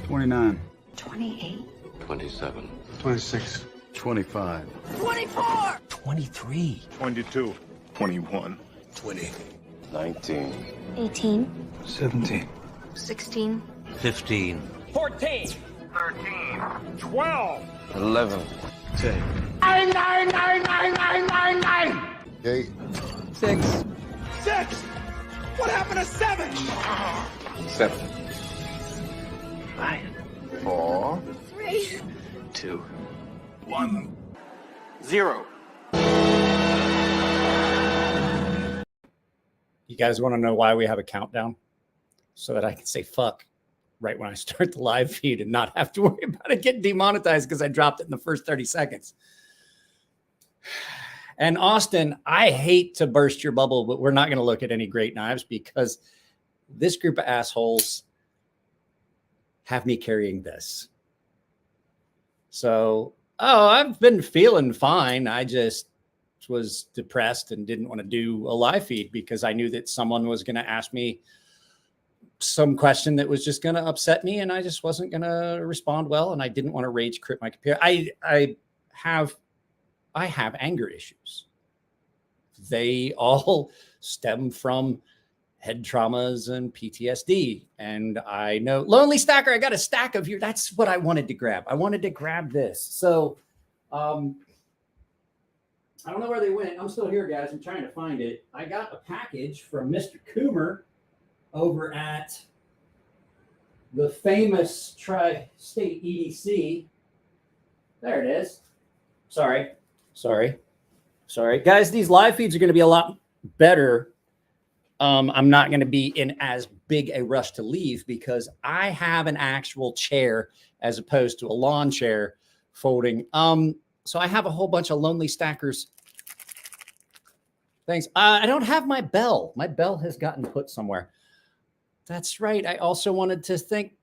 29. 28. 27. 26. 25. 24. 23. 22. 21. 20. 19. 18. 17. 16. 15. 14. 13. 12. 11. 10. 8. 6. 6. What happened to 7? 7. 5. 4. 3. 2. 1. 0. You guys want to know why we have a countdown? So that I can say fuck right when I start the live feed and not have to worry about it getting demonetized because I dropped it in the first 30 seconds. And Austin, I hate to burst your bubble, but we're not going to look at any great knives because this group of assholes have me carrying this. So, I've been feeling fine. I just was depressed and didn't want to do a live feed because I knew that someone was going to ask me some question that was just going to upset me, and I just wasn't going to respond well, and I didn't want to rage quit my computer. I have anger issues. They all stem from head traumas and PTSD. And I know Lonely Stacker, I got a stack of you. That's what I wanted to grab. I wanted to grab this. So I don't know where they went. I'm still here, guys. I'm trying to find it. I got a package from Mr. Coomer over at the famous Tri-State EDC. There it is. Sorry. Guys, these live feeds are going to be a lot better. I'm not going to be in as big a rush to leave because I have an actual chair as opposed to a lawn chair folding. So I have a whole bunch of Lonely Stackers. Thanks. I don't have my bell. My bell has gotten put somewhere. That's right. I also wanted to thank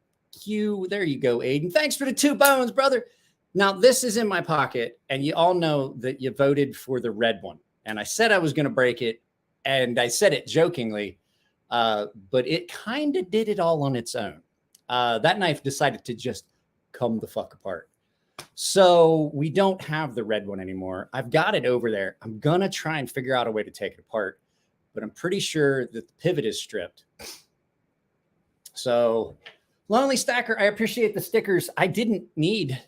you. There you go, Aiden. Thanks for the 2 bones, brother. Now, this is in my pocket, and you all know that you voted for the red one. And I said I was going to break it, and I said it jokingly, but it kind of did it all on its own. That knife decided to just come the fuck apart. So we don't have the red one anymore. I've got it over there. I'm going to try and figure out a way to take it apart, but I'm pretty sure that the pivot is stripped. So, Lonely Stacker, I appreciate the stickers. I didn't need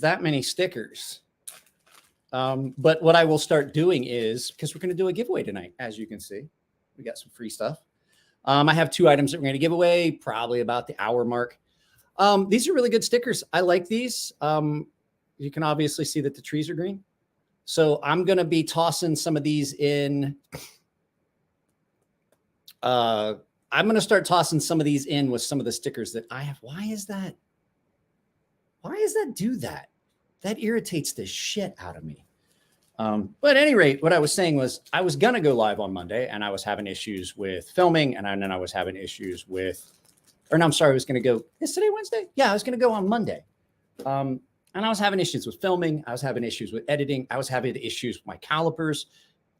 that many stickers. But what I will start doing is, because we're going to do a giveaway tonight, as you can see, we got some free stuff. I have 2 items that we're going to give away, probably about the hour mark. These are really good stickers. I like these. You can obviously see that the trees are green. So I'm going to be tossing some of these in. I'm going to start tossing some of these in with some of the stickers that I have. Why is that? Why does that do that? That irritates the shit out of me. But at any rate, what I was saying was I was going to go live on Monday and I was having issues with filming. And then I was having issues with, or no, I'm sorry, I was going to go, is today Wednesday? Yeah, I was going to go on Monday. And I was having issues with filming. I was having issues with editing. I was having issues with my calipers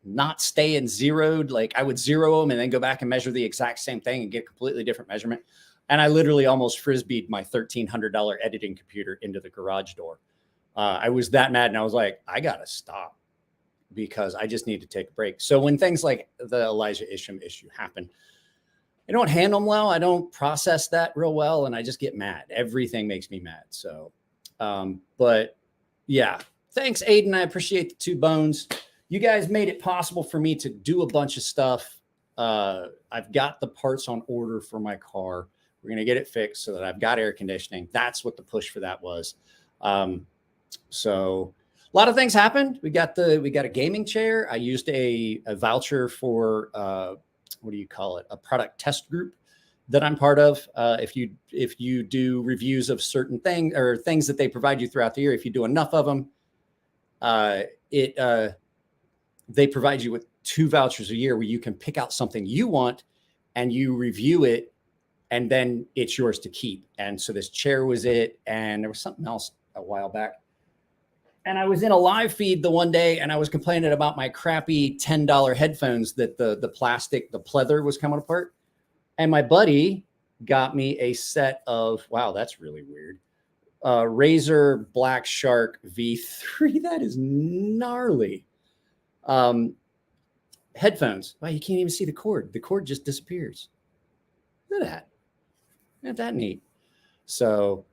not staying zeroed. Like I would zero them and then go back and measure the exact same thing and get a completely different measurement. And I literally almost frisbeed my $1,300 editing computer into the garage door. I was that mad and I was like, I got to stop because I just need to take a break. So when things like the Elijah Isham issue happen, I don't handle them well. I don't process that real well. And I just get mad. Everything makes me mad. So, but yeah, thanks, Aiden. I appreciate the 2 bones. You guys made it possible for me to do a bunch of stuff. I've got the parts on order for my car. We're going to get it fixed so that I've got air conditioning. That's what the push for that was. So a lot of things happened. We got a gaming chair. I used a voucher for, what do you call it? A product test group that I'm part of. If you do reviews of certain things or things that they provide you throughout the year, if you do enough of them, they provide you with 2 vouchers a year where you can pick out something you want and you review it and then it's yours to keep. And so this chair was it. And there was something else a while back. And I was in a live feed the one day and I was complaining about my crappy $10 headphones that the plastic, the pleather was coming apart. And my buddy got me a set of, wow, that's really weird. Razer Black Shark V3. That is gnarly. Headphones. Wow, you can't even see the cord. The cord just disappears. Look at that. Isn't that neat? So,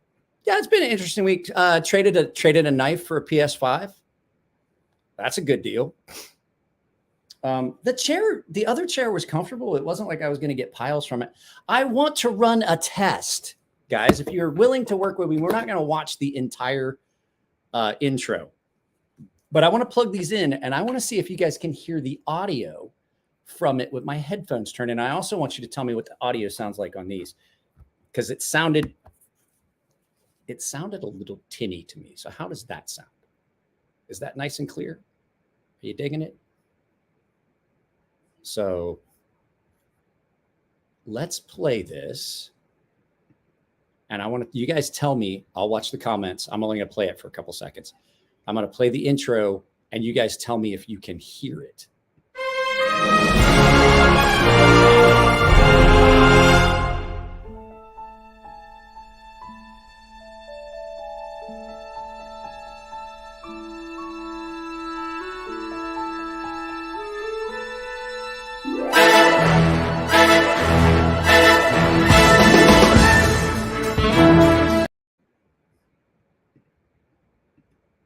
yeah, it's been an interesting week. Traded a knife for a PS5. That's a good deal. The other chair was comfortable. It wasn't like I was going to get piles from it. I want to run a test, guys. If you're willing to work with me, we're not going to watch the entire intro, but I want to plug these in and I want to see if you guys can hear the audio from it with my headphones turned in. I also want you to tell me what the audio sounds like on these, because it sounded a little tinny to me. So how does that sound? Is that nice and clear? Are you digging it? So let's play this. And I want you guys tell me, I'll watch the comments. I'm only going to play it for a couple seconds. I'm going to play the intro and you guys tell me if you can hear it.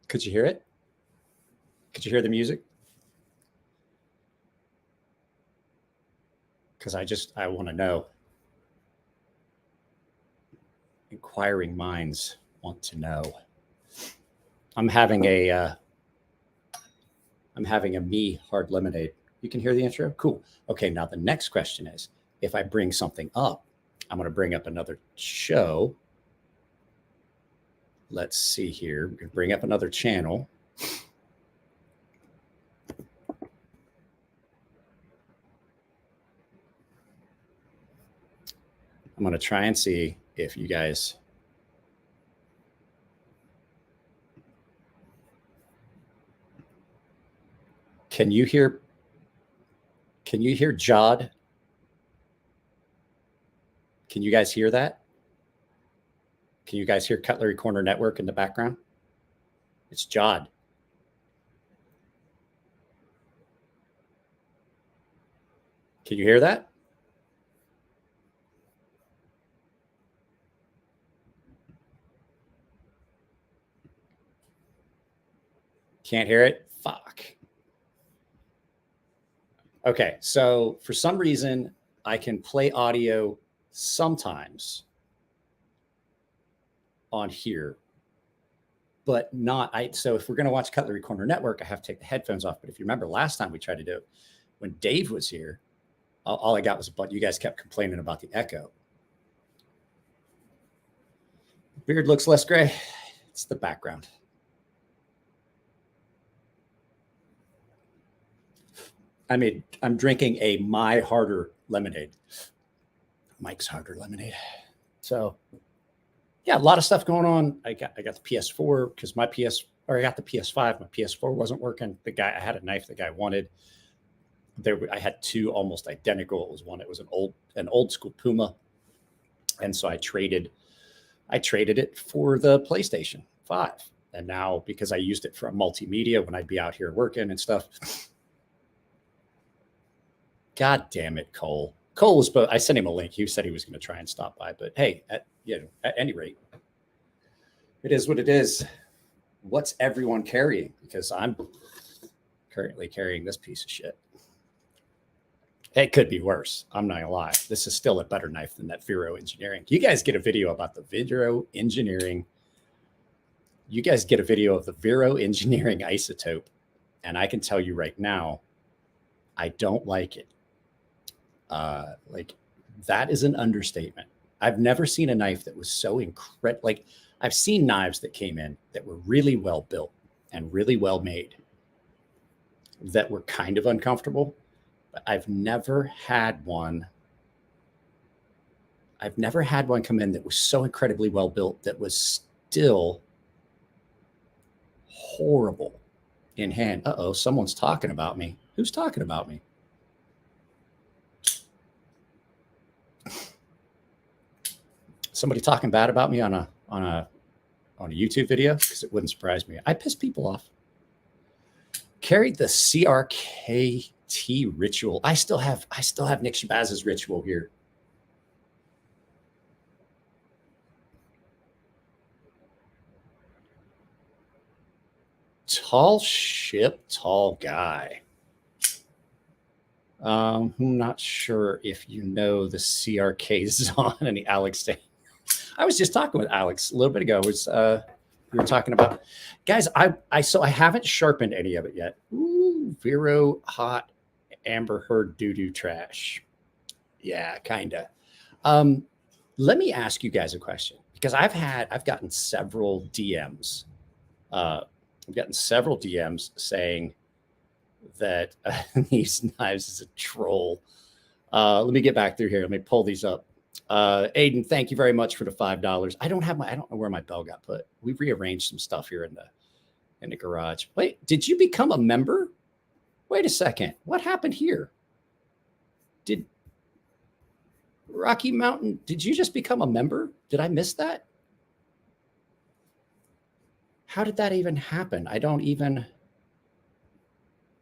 Could you hear it? Could you hear the music? Because I want to know. Inquiring minds want to know. I'm having a me hard lemonade. You can hear the intro? Cool. Okay, now the next question is, if I bring something up, I'm going to bring up another show. Let's see here. We're going to bring up another channel. I'm going to try and see if you guys can you hear Jod? Can you guys hear that? Can you guys hear Cutlery Corner Network in the background? It's Jod. Can you hear that? Can't hear it? Fuck. Okay, so for some reason, I can play audio sometimes on here, but not. So if we're going to watch Cutlery Corner Network, I have to take the headphones off. But if you remember last time we tried to do it, when Dave was here, all I got was you guys kept complaining about the echo. Beard looks less gray. It's the background. I'm drinking a My Harder lemonade. Mike's Harder lemonade. So yeah, a lot of stuff going on. I got the PS4 because I got the PS5. My PS4 wasn't working. I had a knife the guy wanted. I had two almost identical. It was an old school Puma. And so I traded it for the PlayStation 5. And now because I used it for a multimedia when I'd be out here working and stuff. God damn it, Cole. Cole was, I sent him a link. He said he was going to try and stop by, but hey, at any rate, it is what it is. What's everyone carrying? Because I'm currently carrying this piece of shit. It could be worse. I'm not gonna lie. This is still a better knife than that Vero Engineering. You guys get a video about the Vero Engineering. You guys get a video of the Vero Engineering isotope. And I can tell you right now, I don't like it. Like that is an understatement. I've never seen a knife that was so incredible. Like I've seen knives that came in that were really well built and really well made that were kind of uncomfortable, but I've never had one come in that was so incredibly well built that was still horrible in hand. Uh-oh, someone's talking about me. Who's talking about me? somebody talking bad about me on a YouTube video? Because it wouldn't surprise me. I piss people off. Carried the CRKT ritual. I still have Nick Shabazz's ritual here. Tall ship, tall guy. I'm not sure if you know the CRK Zon and the Alex thing. I was just talking with Alex a little bit ago. We were talking about, guys, I haven't sharpened any of it yet. Ooh, Vero hot Amber Heard doo-doo trash. Yeah, kinda. Let me ask you guys a question, because I've gotten several DMs. I've gotten several DMs saying that these knives is a troll. Let me get back through here. Let me pull these up. Aiden, thank you very much for the $5. I don't know where my bell got put. We've rearranged some stuff here in the garage. Wait, did you become a member? Wait a second. What happened here? Did Rocky Mountain, did you just become a member? Did I miss that? How did that even happen? I don't even.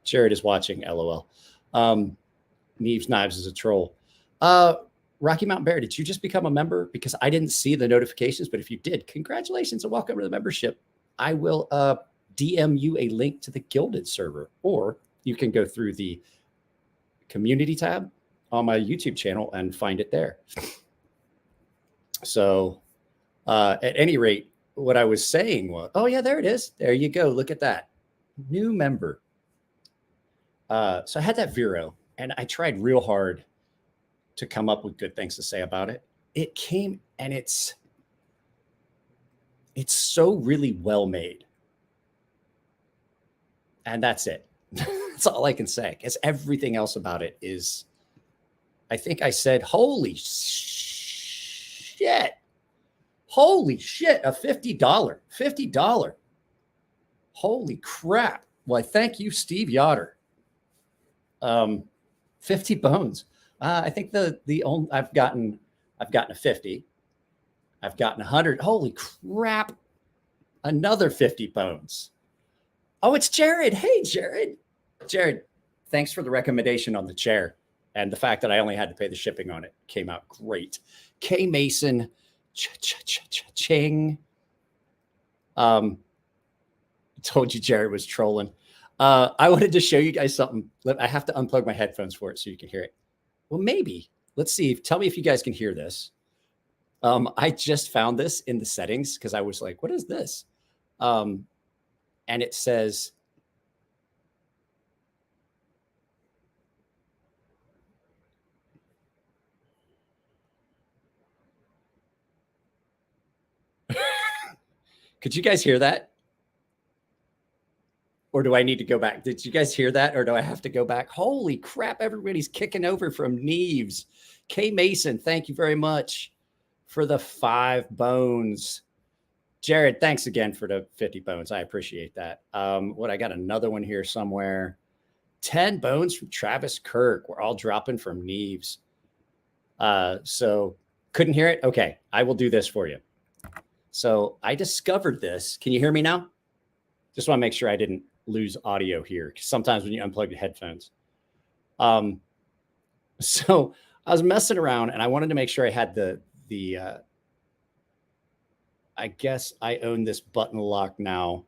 Jared is watching, LOL. Neves Knives is a troll. Rocky Mountain Bear, did you just become a member? Because I didn't see the notifications, but if you did, congratulations and welcome to the membership. I will DM you a link to the Gilded server, or you can go through the community tab on my YouTube channel and find it there. So at any rate, what I was saying was, oh yeah, there it is. There you go. Look at that. New member. So I had that Vero, and I tried real hard to come up with good things to say about it. It came, and it's so really well made. And that's it. That's all I can say, because everything else about it is, I think I said, holy shit. Holy shit, a $50. Holy crap. Why, thank you, Steve Yoder. 50 bones. I think the only I've gotten a 50. I've gotten 100. Holy crap. Another 50 bones. Oh, it's Jared. Hey, Jared. Jared, thanks for the recommendation on the chair. And the fact that I only had to pay the shipping on it came out great. K Mason Ching. Told you Jared was trolling. I wanted to show you guys something. I have to unplug my headphones for it so you can hear it. Well, maybe. Let's see. Tell me if you guys can hear this. I just found this in the settings because I was like, what is this? And it says, could you guys hear that? Or do I need to go back? Did you guys hear that? Or do I have to go back? Holy crap. Everybody's kicking over from Neves. K Mason, thank you very much for the 5 bones. Jared, thanks again for the 50 bones. I appreciate that. I got another one here somewhere. 10 bones from Travis Kirk. We're all dropping from Neves. So couldn't hear it? Okay, I will do this for you. So I discovered this. Can you hear me now? Just want to make sure I didn't lose audio here, because sometimes when you unplug the headphones. So I was messing around and I wanted to make sure I had the I guess I own this button lock now.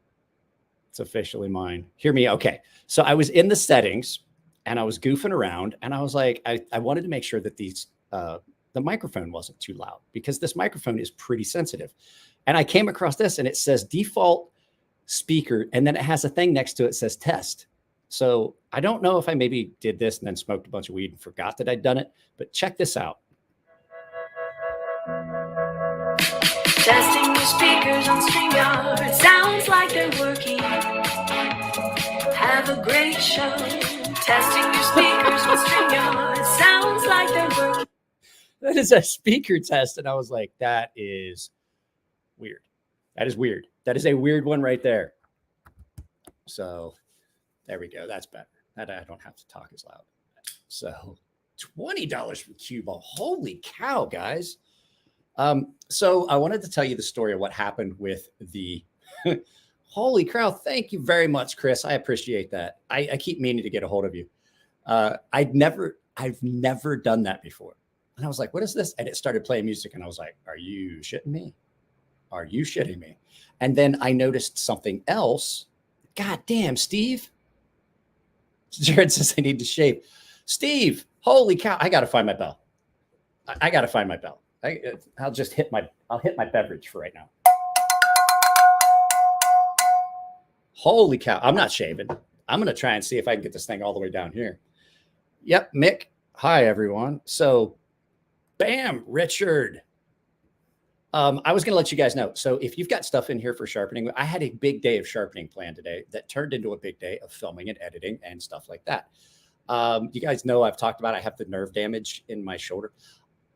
It's officially mine. Hear me? Okay. So I was in the settings and I was goofing around, and I was like, I wanted to make sure that the microphone wasn't too loud, because this microphone is pretty sensitive. And I came across this, and it says default speaker, and then it has a thing next to it that says test. So I don't know if I maybe did this and then smoked a bunch of weed and forgot that I'd done it, but check this out. Testing your speakers on StreamYard. Sounds like they're working. Have a great show. Testing your speakers on StreamYard. Sounds like they're working. That is a speaker test. And I was like, that is weird. That is weird. That is a weird one right there. So there we go. That's better. That I don't have to talk as loud. So $20 from Cue Ball. Holy cow, guys. So I wanted to tell you the story of what happened with the holy cow. Thank you very much, Chris. I appreciate that. I keep meaning to get a hold of you. I've never done that before. And I was like, what is this? And it started playing music. And I was like, are you shitting me? Are you shitting me? And then I noticed something else. God damn, Steve. Jared says I need to shave. Steve, holy cow. I got to find my bell. I got to find my bell. I'll just hit my beverage for right now. Holy cow. I'm not shaving. I'm going to try and see if I can get this thing all the way down here. Yep. Mick. Hi, everyone. So bam, Richard. I was going to let you guys know. So if you've got stuff in here for sharpening, I had a big day of sharpening planned today that turned into a big day of filming and editing and stuff like that. You guys know I've talked about I have the nerve damage in my shoulder.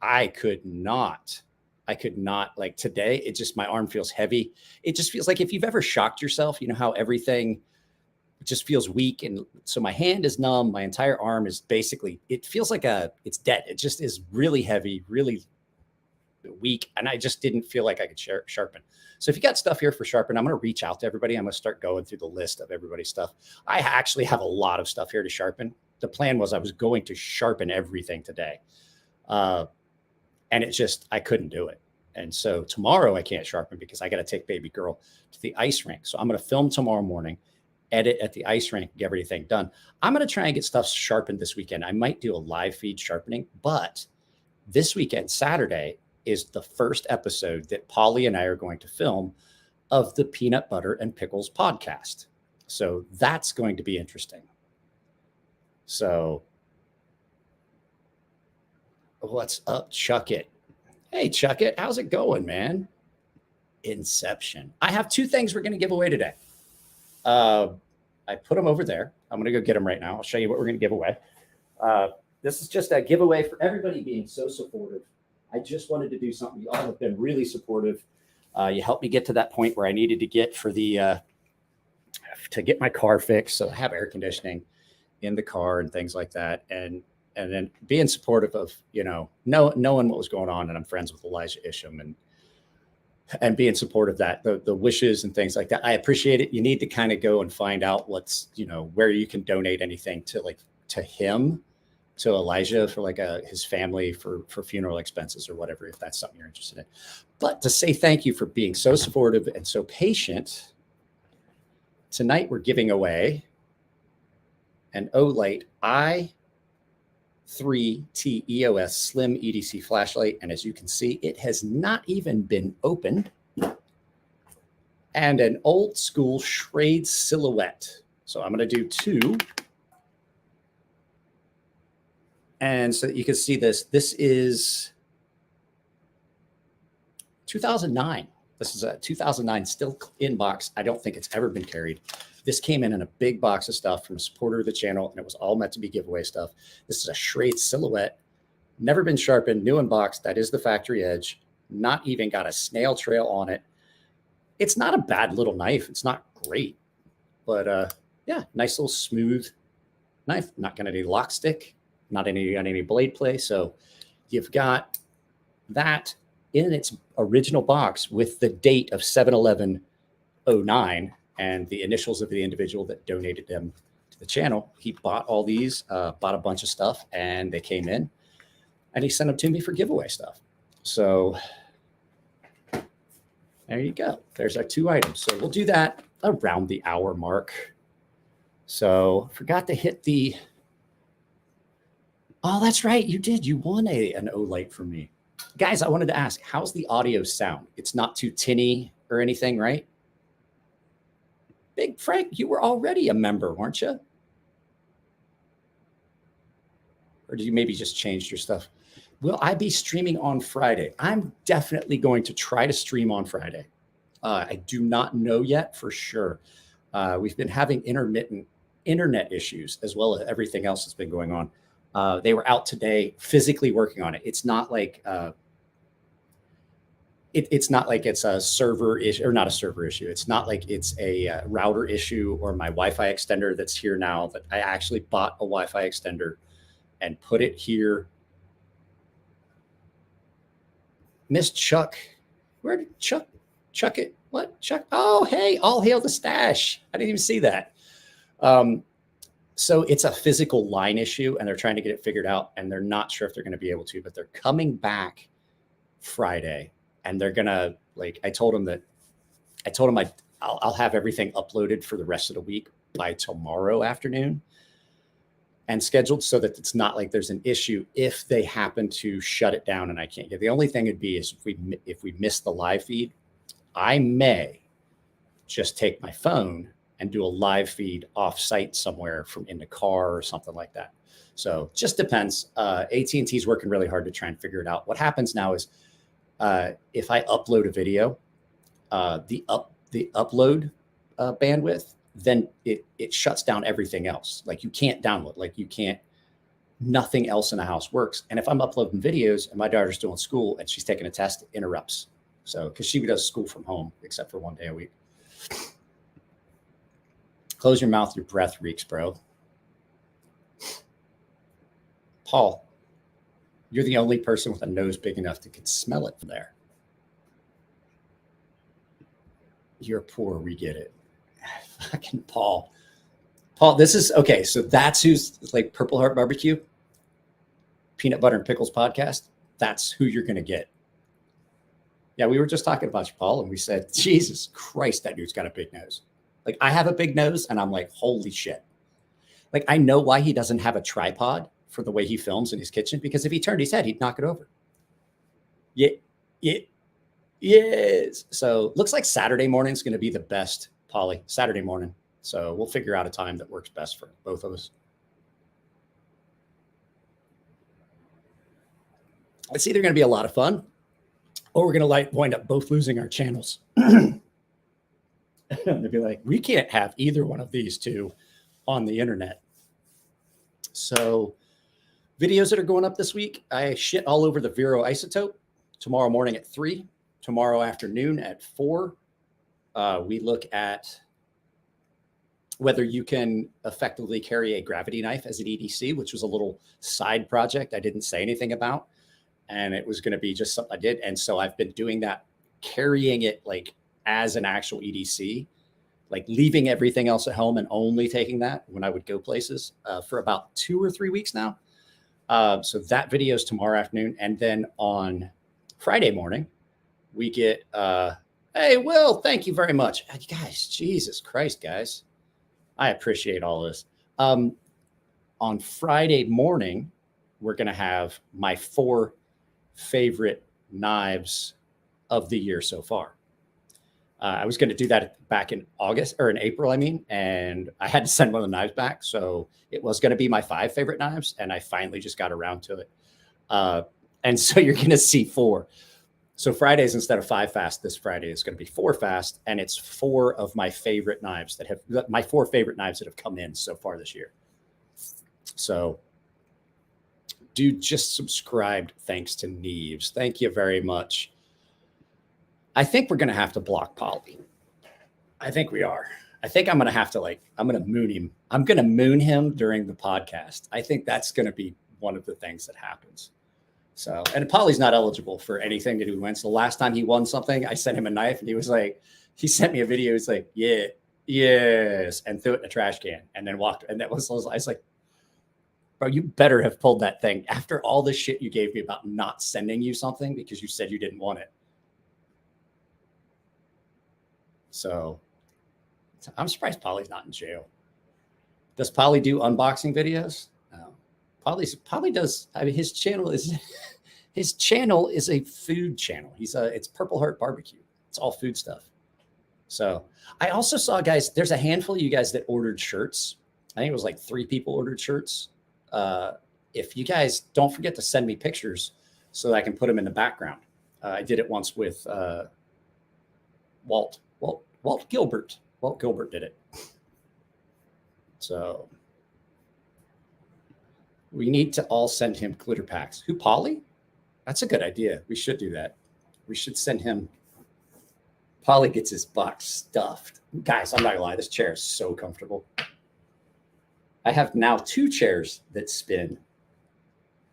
I could not like today. It just, my arm feels heavy. It just feels like if you've ever shocked yourself, you know how everything just feels weak. And so my hand is numb. My entire arm is basically, it feels like it's dead. It just is really heavy, really weak. And I just didn't feel like I could sharpen. So if you got stuff here for sharpen, I'm going to reach out to everybody. I'm going to start going through the list of everybody's stuff. I actually have a lot of stuff here to sharpen. The plan was I was going to sharpen everything today. And it just, I couldn't do it. And so tomorrow I can't sharpen because I got to take baby girl to the ice rink. So I'm going to film tomorrow morning, edit at the ice rink, get everything done. I'm going to try and get stuff sharpened this weekend. I might do a live feed sharpening, but this weekend, Saturday, is the first episode that Polly and I are going to film of the Peanut Butter and Pickles podcast. So that's going to be interesting. So what's up, Chuck It? Hey, Chuck It, how's it going, man? Inception. I have two things we're going to give away today. I put them over there. I'm going to go get them right now. I'll show you what we're going to give away. This is just a giveaway for everybody being so supportive. I just wanted to do something. You all have been really supportive. You helped me get to that point where I needed to get for the to get my car fixed. So I have air conditioning in the car and things like that. And then being supportive of, knowing what was going on. And I'm friends with Elijah Isham and being supportive of that, the wishes and things like that. I appreciate it. You need to kind of go and find out what's, where you can donate anything to him, to Elijah for his family for funeral expenses or whatever, if that's something you're interested in. But to say thank you for being so supportive and so patient. Tonight we're giving away an Olight i3T EOS Slim EDC flashlight. And as you can see, it has not even been opened. And an old school Schrade silhouette. So I'm going to do two. And so you can see this. This is 2009. This is a 2009 still in box. I don't think it's ever been carried. This came in a big box of stuff from a supporter of the channel, and it was all meant to be giveaway stuff. This is a Schrade silhouette, never been sharpened, new in box. That is the factory edge. Not even got a snail trail on it. It's not a bad little knife. It's not great, but yeah, nice little smooth knife. Not going to need lock stick. Not any blade play. So you've got that in its original box with the date of 7/11/09 and the initials of the individual that donated them to the channel. He bought all these, bought a bunch of stuff, and they came in, and he sent them to me for giveaway stuff. So there you go. There's our two items. So we'll do that around the hour mark. So forgot to hit the... Oh, that's right. You did. You won an Olight from me. Guys, I wanted to ask, how's the audio sound? It's not too tinny or anything, right? Big Frank, you were already a member, weren't you? Or did you maybe just changed your stuff? Will I be streaming on Friday? I'm definitely going to try to stream on Friday. I do not know yet for sure. We've been having intermittent internet issues as well as everything else that's been going on. They were out today physically working on it. It's not like it's not like it's a server issue or not a server issue. It's not like it's a router issue or my Wi-Fi extender that's here now. That I actually bought a Wi-Fi extender and put it here Miss Chuck. Where did Chuck it? What? Chuck? Oh, hey, all hail the stash. I didn't even see that. So it's a physical line issue and they're trying to get it figured out and they're not sure if they're going to be able to, but they're coming back Friday and they're going to, like, I told them I'll have everything uploaded for the rest of the week by tomorrow afternoon and scheduled so that it's not like there's an issue if they happen to shut it down and I can't get. The only thing would be is if we miss the live feed, I may just take my phone and do a live feed off site somewhere from in the car or something like that. So just depends. AT&T is working really hard to try and figure it out. What happens now is if I upload a video, the upload bandwidth, then it shuts down everything else. Like you can't download, like you can't, nothing else in the house works. And if I'm uploading videos and my daughter's doing school and she's taking a test, it interrupts. So, because she does school from home, except for one day a week. Close your mouth, your breath reeks, bro. Paul, you're the only person with a nose big enough that can smell it from there. You're poor, we get it. Fucking Paul. Paul, this is, okay, so that's who's like Purple Heart Barbecue, Peanut Butter and Pickles podcast. That's who you're going to get. Yeah, we were just talking about you, Paul, and we said, Jesus Christ, that dude's got a big nose. Like, I have a big nose, and I'm like, holy shit. Like, I know why he doesn't have a tripod for the way he films in his kitchen, because if he turned his head, he'd knock it over. Yes. So, looks like Saturday morning is going to be the best, Polly, Saturday morning. So, we'll figure out a time that works best for both of us. It's either going to be a lot of fun, or we're going to wind up both losing our channels. They'd be like, we can't have either one of these two on the internet. So videos that are going up this week, I shit all over the Vero isotope tomorrow morning at 3, tomorrow afternoon at 4. We look at whether you can effectively carry a gravity knife as an EDC, which was a little side project I didn't say anything about. And it was going to be just something I did. And so I've been doing that, carrying it like as an actual EDC, like leaving everything else at home and only taking that when I would go places for about 2 or 3 weeks now. So that video is tomorrow afternoon. And then on Friday morning, we get, hey, Will, thank you very much. Guys, Jesus Christ, guys. I appreciate all this. On Friday morning, we're going to have my 4 favorite knives of the year so far. I was going to do that back in August or in April, I mean, and I had to send one of the knives back. So it was going to be my 5 favorite knives. And I finally just got around to it. And so you're going to see 4. So Fridays, instead of 5 fast, this Friday is going to be 4 fast. And it's 4 of my favorite knives that have come in so far this year. So dude just subscribed. Thanks to Neves. Thank you very much. I think we're going to have to block Polly. I think we are. I think I'm going to have to I'm going to moon him. I'm going to moon him during the podcast. I think that's going to be one of the things that happens. So, and Polly's not eligible for anything to do wins. The last time he won something, I sent him a knife and he was like, he sent me a video. He's like, yeah, yes. And threw it in a trash can and then walked. And I was like, bro, you better have pulled that thing after all the shit you gave me about not sending you something because you said you didn't want it. So I'm surprised Polly's not in jail. Does Polly do unboxing videos? No. Polly does. I mean, his channel is a food channel. It's Purple Heart Barbecue. It's all food stuff. So I also saw, guys, there's a handful of you guys that ordered shirts. I think it was like 3 people ordered shirts. If you guys don't forget to send me pictures so that I can put them in the background. I did it once with Walt Gilbert. Walt Gilbert did it. So we need to all send him glitter packs. Who, Polly? That's a good idea. We should do that. We should send him. Polly gets his box stuffed. Guys, I'm not gonna lie. This chair is so comfortable. I have now 2 chairs that spin,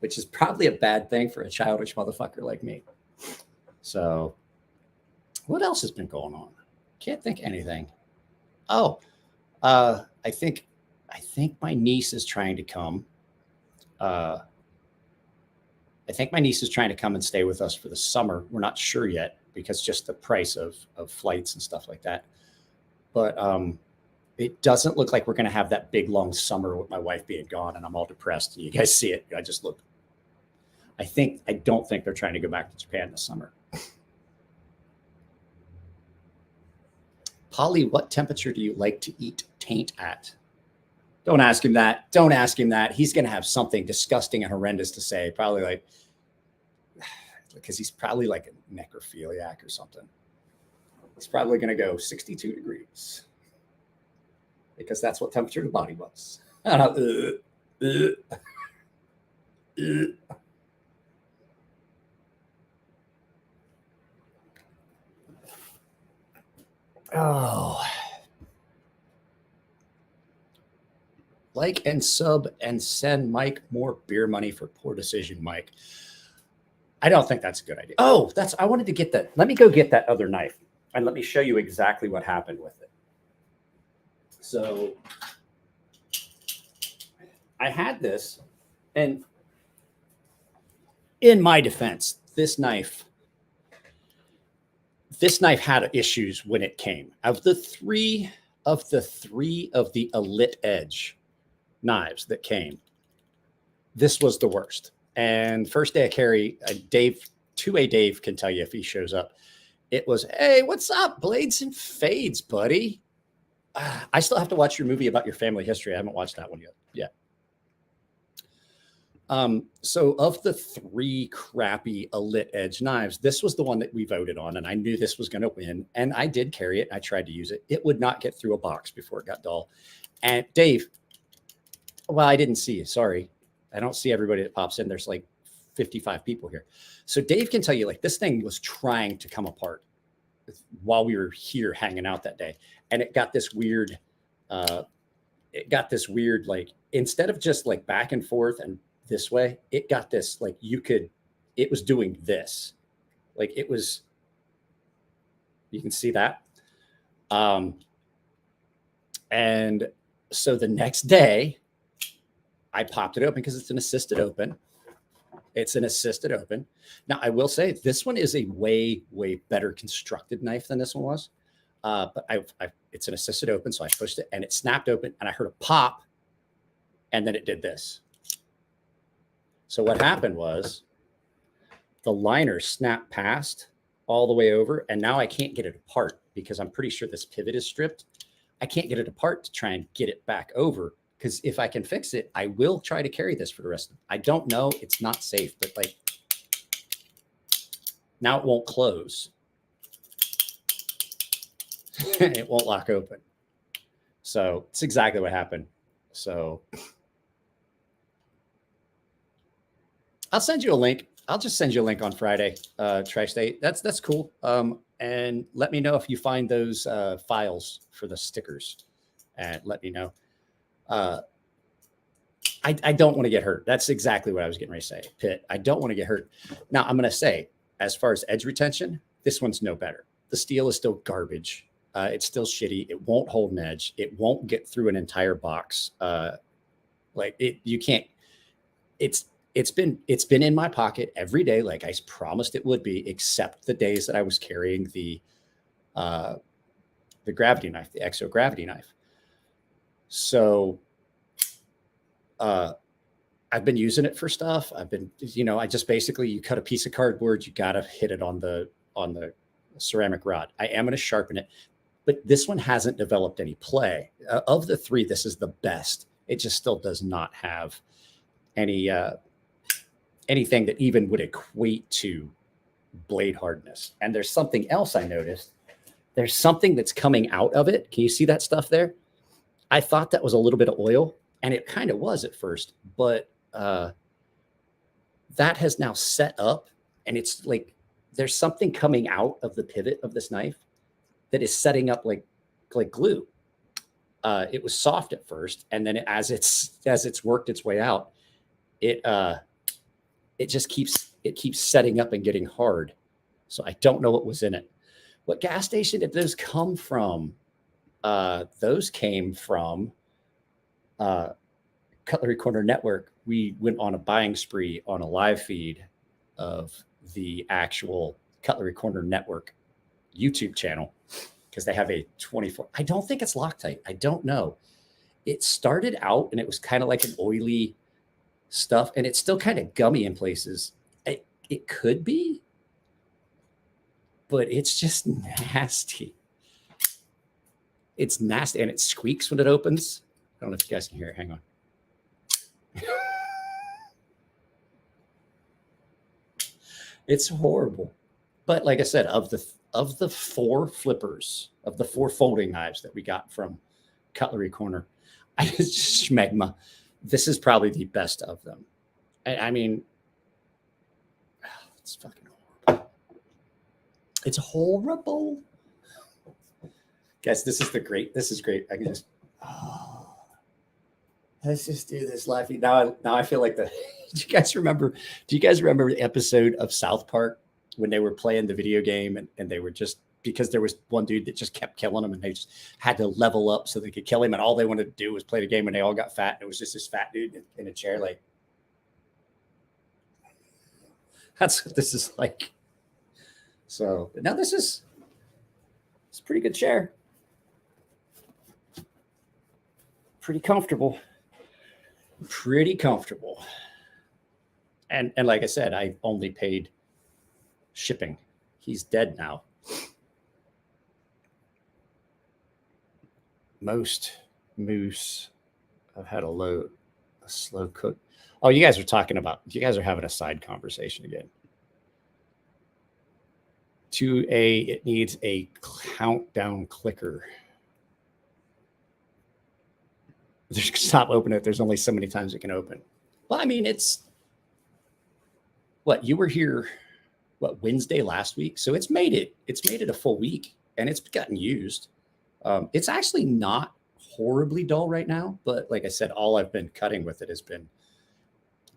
which is probably a bad thing for a childish motherfucker like me. So what else has been going on? Can't think anything. Oh, I think my niece is trying to come. I think my niece is trying to come and stay with us for the summer. We're not sure yet because just the price of flights and stuff like that. But it doesn't look like we're going to have that big, long summer with my wife being gone, and I'm all depressed. You guys see it. I just look. I don't think they're trying to go back to Japan this summer. Polly, what temperature do you like to eat taint at? Don't ask him that. Don't ask him that. He's going to have something disgusting and horrendous to say. Probably like, because he's probably like a necrophiliac or something. He's probably going to go 62 degrees because that's what temperature the body was. Oh. Like and sub and send Mike more beer money for poor decision, Mike. I don't think that's a good idea. Oh, I wanted to get that. Let me go get that other knife and let me show you exactly what happened with it. So I had this, and in my defense, this knife had issues when it came. Of the three of the Elite Edge knives that came, this was the worst. And first day I carry, Dave, 2A Dave can tell you if he shows up. It was, hey, what's up? Blades and fades, buddy. I still have to watch your movie about your family history. I haven't watched that one yet. So of the three crappy Elite Edge knives, this was the one that we voted on, and I knew this was going to win, and I did carry it. I tried to use it. It would not get through a box before it got dull. And Dave, well, I didn't see you. Sorry. I don't see everybody that pops in. There's like 55 people here. So Dave can tell you, like, this thing was trying to come apart while we were here hanging out that day. And it got this weird, like, instead of just like back and forth and this way, it got this, like, it was doing this. Like, it was, you can see that. And so the next day, I popped it open because it's an assisted open. It's an assisted open. Now, I will say this one is a way, way better constructed knife than this one was. But it's an assisted open, so I pushed it and it snapped open, and I heard a pop, and then it did this. So what happened was the liner snapped past all the way over, and now I can't get it apart because I'm pretty sure this pivot is stripped. I can't get it apart to try and get it back over, because if I can fix it, I will try to carry this for the rest of it. I don't know. It's not safe, but like now it won't close. It won't lock open. So it's exactly what happened. So I'll send you a link. I'll just send you a link on Friday, Tri-State. That's cool. And let me know if you find those files for the stickers, and let me know. I don't want to get hurt. That's exactly what I was getting ready to say, Pitt. I don't want to get hurt. Now, I'm going to say, as far as edge retention, this one's no better. The steel is still garbage. It's still shitty. It won't hold an edge. It won't get through an entire box. You can't. It's been in my pocket every day, like I promised it would be, except the days that I was carrying the gravity knife, the Exo gravity knife. So I've been using it for stuff. I've been, I just basically, you cut a piece of cardboard, you got to hit it on the ceramic rod. I am going to sharpen it, but this one hasn't developed any play. Of the three, this is the best. It just still does not have any anything that even would equate to blade hardness. And there's something else I noticed. There's something that's coming out of it. Can you see that stuff there? I thought that was a little bit of oil, and it kind of was at first, but that has now set up, and it's like there's something coming out of the pivot of this knife that is setting up like glue. It was soft at first, and then as it's worked its way out, it just keeps setting up and getting hard. So I don't know what was in it. What gas station did those come from? Those came from Cutlery Corner Network. We went on a buying spree on a live feed of the actual Cutlery Corner Network YouTube channel because they have a 24. I don't think it's Loctite. I don't know. It started out and it was kind of like an oily stuff, and it's still kind of gummy in places. It could be, but it's just nasty. It's nasty, and it squeaks when it opens. I don't know if you guys can hear it. Hang on. It's horrible. But like I said, of the 4 flippers, of the 4 folding knives that we got from Cutlery Corner, Schmegma, this is probably the best of them. I mean, it's fucking horrible. It's horrible. Guys, this is great. I can just, let's just do this live. Now I feel like do you guys remember the episode of South Park when they were playing the video game and they were just, because there was one dude that just kept killing them and they just had to level up so they could kill him. And all they wanted to do was play the game and they all got fat. And it was just this fat dude in a chair. Like, that's what this is like. So now it's a pretty good chair. Pretty comfortable. And like I said, I only paid shipping. He's dead now. Most moose I've had a slow cook. Oh, you guys are having a side conversation again. It needs a countdown clicker. Stop opening it. There's only so many times it can open. Well, I mean, it's what you were here, Wednesday last week. So it's made it a full week and it's gotten used. It's actually not horribly dull right now, but like I said, all I've been cutting with it has been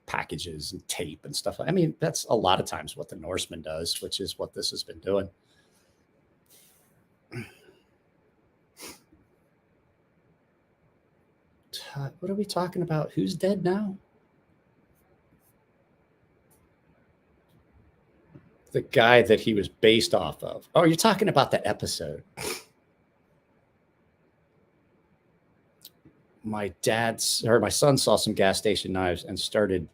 packages and tape and stuff. I mean, that's a lot of times what the Norseman does, which is what this has been doing. What are we talking about? Who's dead now? The guy that he was based off of. Oh, you're talking about that episode. My son saw some gas station knives and started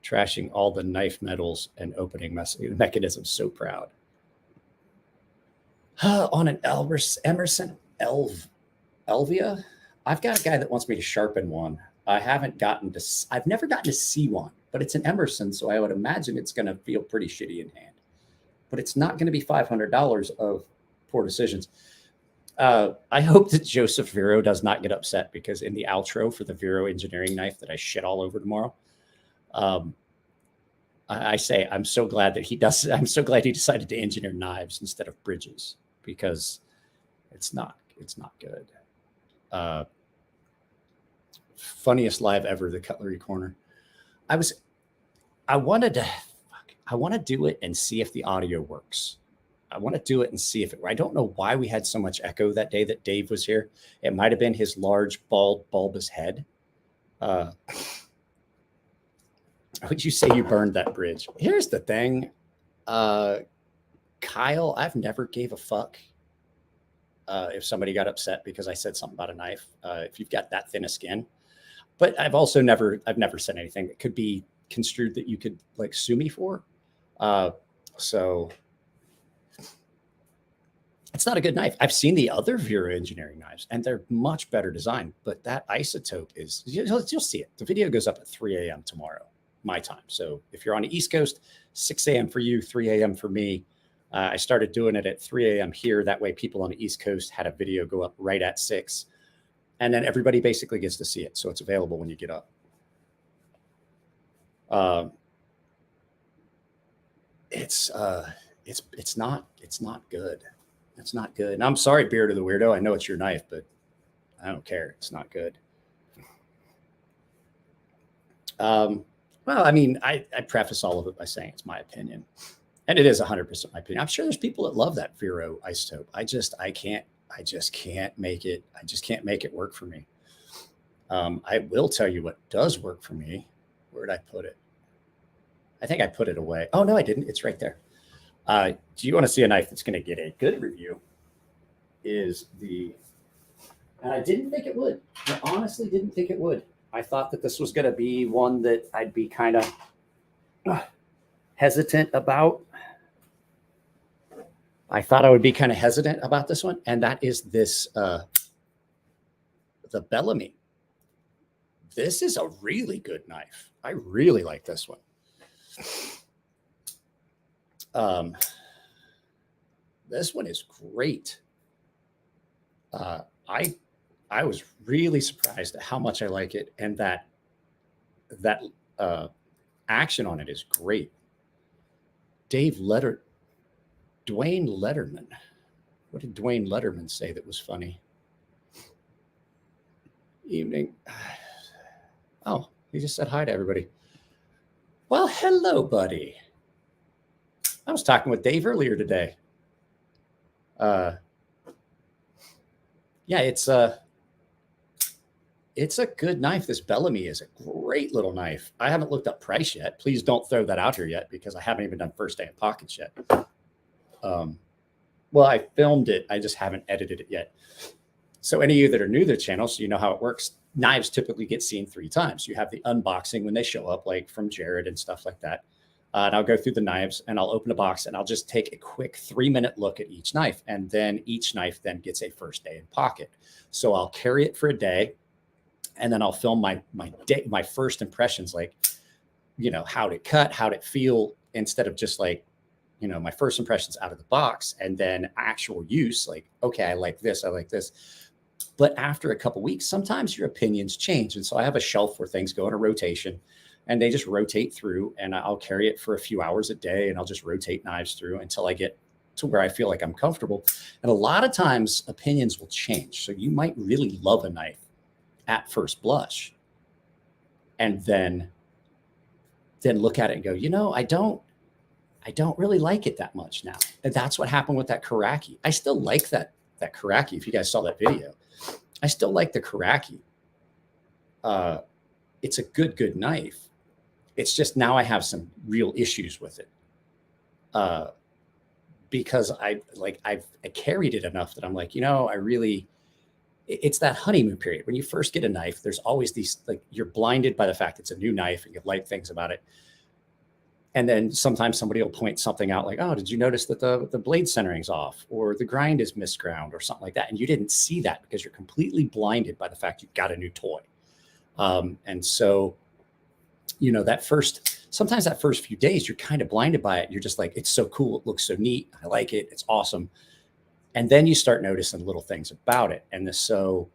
trashing all the knife metals and opening mechanisms. So proud. On an Emerson Elvia. I've got a guy that wants me to sharpen one. I've never gotten to see one, but it's an Emerson, so I would imagine it's going to feel pretty shitty in hand. But it's not going to be $500 of poor decisions. I hope that Joseph Vero does not get upset because in the outro for the Vero engineering knife that I shit all over tomorrow, I say I'm so glad that he does. I'm so glad he decided to engineer knives instead of bridges because it's not good. Funniest live ever, the Cutlery Corner. I want to do it and see if the audio works. I want to do it and see if I don't know why we had so much echo that day that Dave was here. It might have been his large, bald, bulbous head. Would you say you burned that bridge? Here's the thing. Kyle, I've never gave a fuck if somebody got upset because I said something about a knife. If you've got that thin a skin. But I've never said anything that could be construed that you could like sue me for. So it's not a good knife. I've seen the other Vero engineering knives and they're much better designed, but that isotope is, you'll see it. The video goes up at 3 a.m. tomorrow, my time. So if you're on the East Coast, 6 a.m. for you, 3 a.m. for me. I started doing it at 3 a.m. here. That way people on the East Coast had a video go up right at 6. And then everybody basically gets to see it. So it's available when you get up. It's not good. It's not good. And I'm sorry, Beard of the Weirdo. I know it's your knife, but I don't care. It's not good. Well, I mean, I preface all of it by saying it's my opinion. And it is 100% my opinion. I'm sure there's people that love that Vero isotope. I just can't make it. I just can't make it work for me. I will tell you what does work for me. Where did I put it? I think I put it away. Oh, no, I didn't. It's right there. Do you want to see a knife that's going to get a good review? And I didn't think it would. I honestly didn't think it would. I thought that this was going to be one that I'd be kind of hesitant about. I thought I would be kind of hesitant about this one. And that is this, the Bellamy. This is a really good knife. I really like this one. This one is great. I was really surprised at how much I like it, and that action on it is great. Dwayne Letterman. What did Dwayne Letterman say that was funny? Evening. Oh, he just said hi to everybody. Well, hello, buddy. I was talking with Dave earlier today. Yeah, it's a good knife. This Bellamy is a great little knife. I haven't looked up price yet. Please don't throw that out here yet because I haven't even done first day in pockets yet. Well, I filmed it. I just haven't edited it yet. So any of you that are new to the channel, so you know how it works, knives typically get seen 3 times. You have the unboxing when they show up, like from Jared and stuff like that. And I'll go through the knives and I'll open a box and I'll just take a quick 3-minute look at each knife. And then each knife then gets a first day in pocket. So I'll carry it for a day and then I'll film my first impressions, like, you know, how'd it cut, how'd it feel, instead of just like, you know, my first impressions out of the box and then actual use, like, okay, I like this, I like this. But after a couple of weeks, sometimes your opinions change. And so I have a shelf where things go in a rotation and they just rotate through, and I'll carry it for a few hours a day and I'll just rotate knives through until I get to where I feel like I'm comfortable. And a lot of times opinions will change. So you might really love a knife at first blush and then look at it and go, you know, I don't really like it that much now. And that's what happened with that Karaki. I still like that Karaki. If you guys saw that video, I still like the Karaki. It's a good knife. It's just now I have some real issues with it. Because I've carried it enough that I'm like, you know, it's that honeymoon period. When you first get a knife, there's always these, like, you're blinded by the fact it's a new knife and you like things about it. And then sometimes somebody will point something out like, oh, did you notice that the blade centering's off or the grind is misground or something like that? And you didn't see that because you're completely blinded by the fact you've got a new toy. And so, you know, sometimes that first few days, you're kind of blinded by it. You're just like, it's so cool. It looks so neat. I like it. It's awesome. And then you start noticing little things about it. And so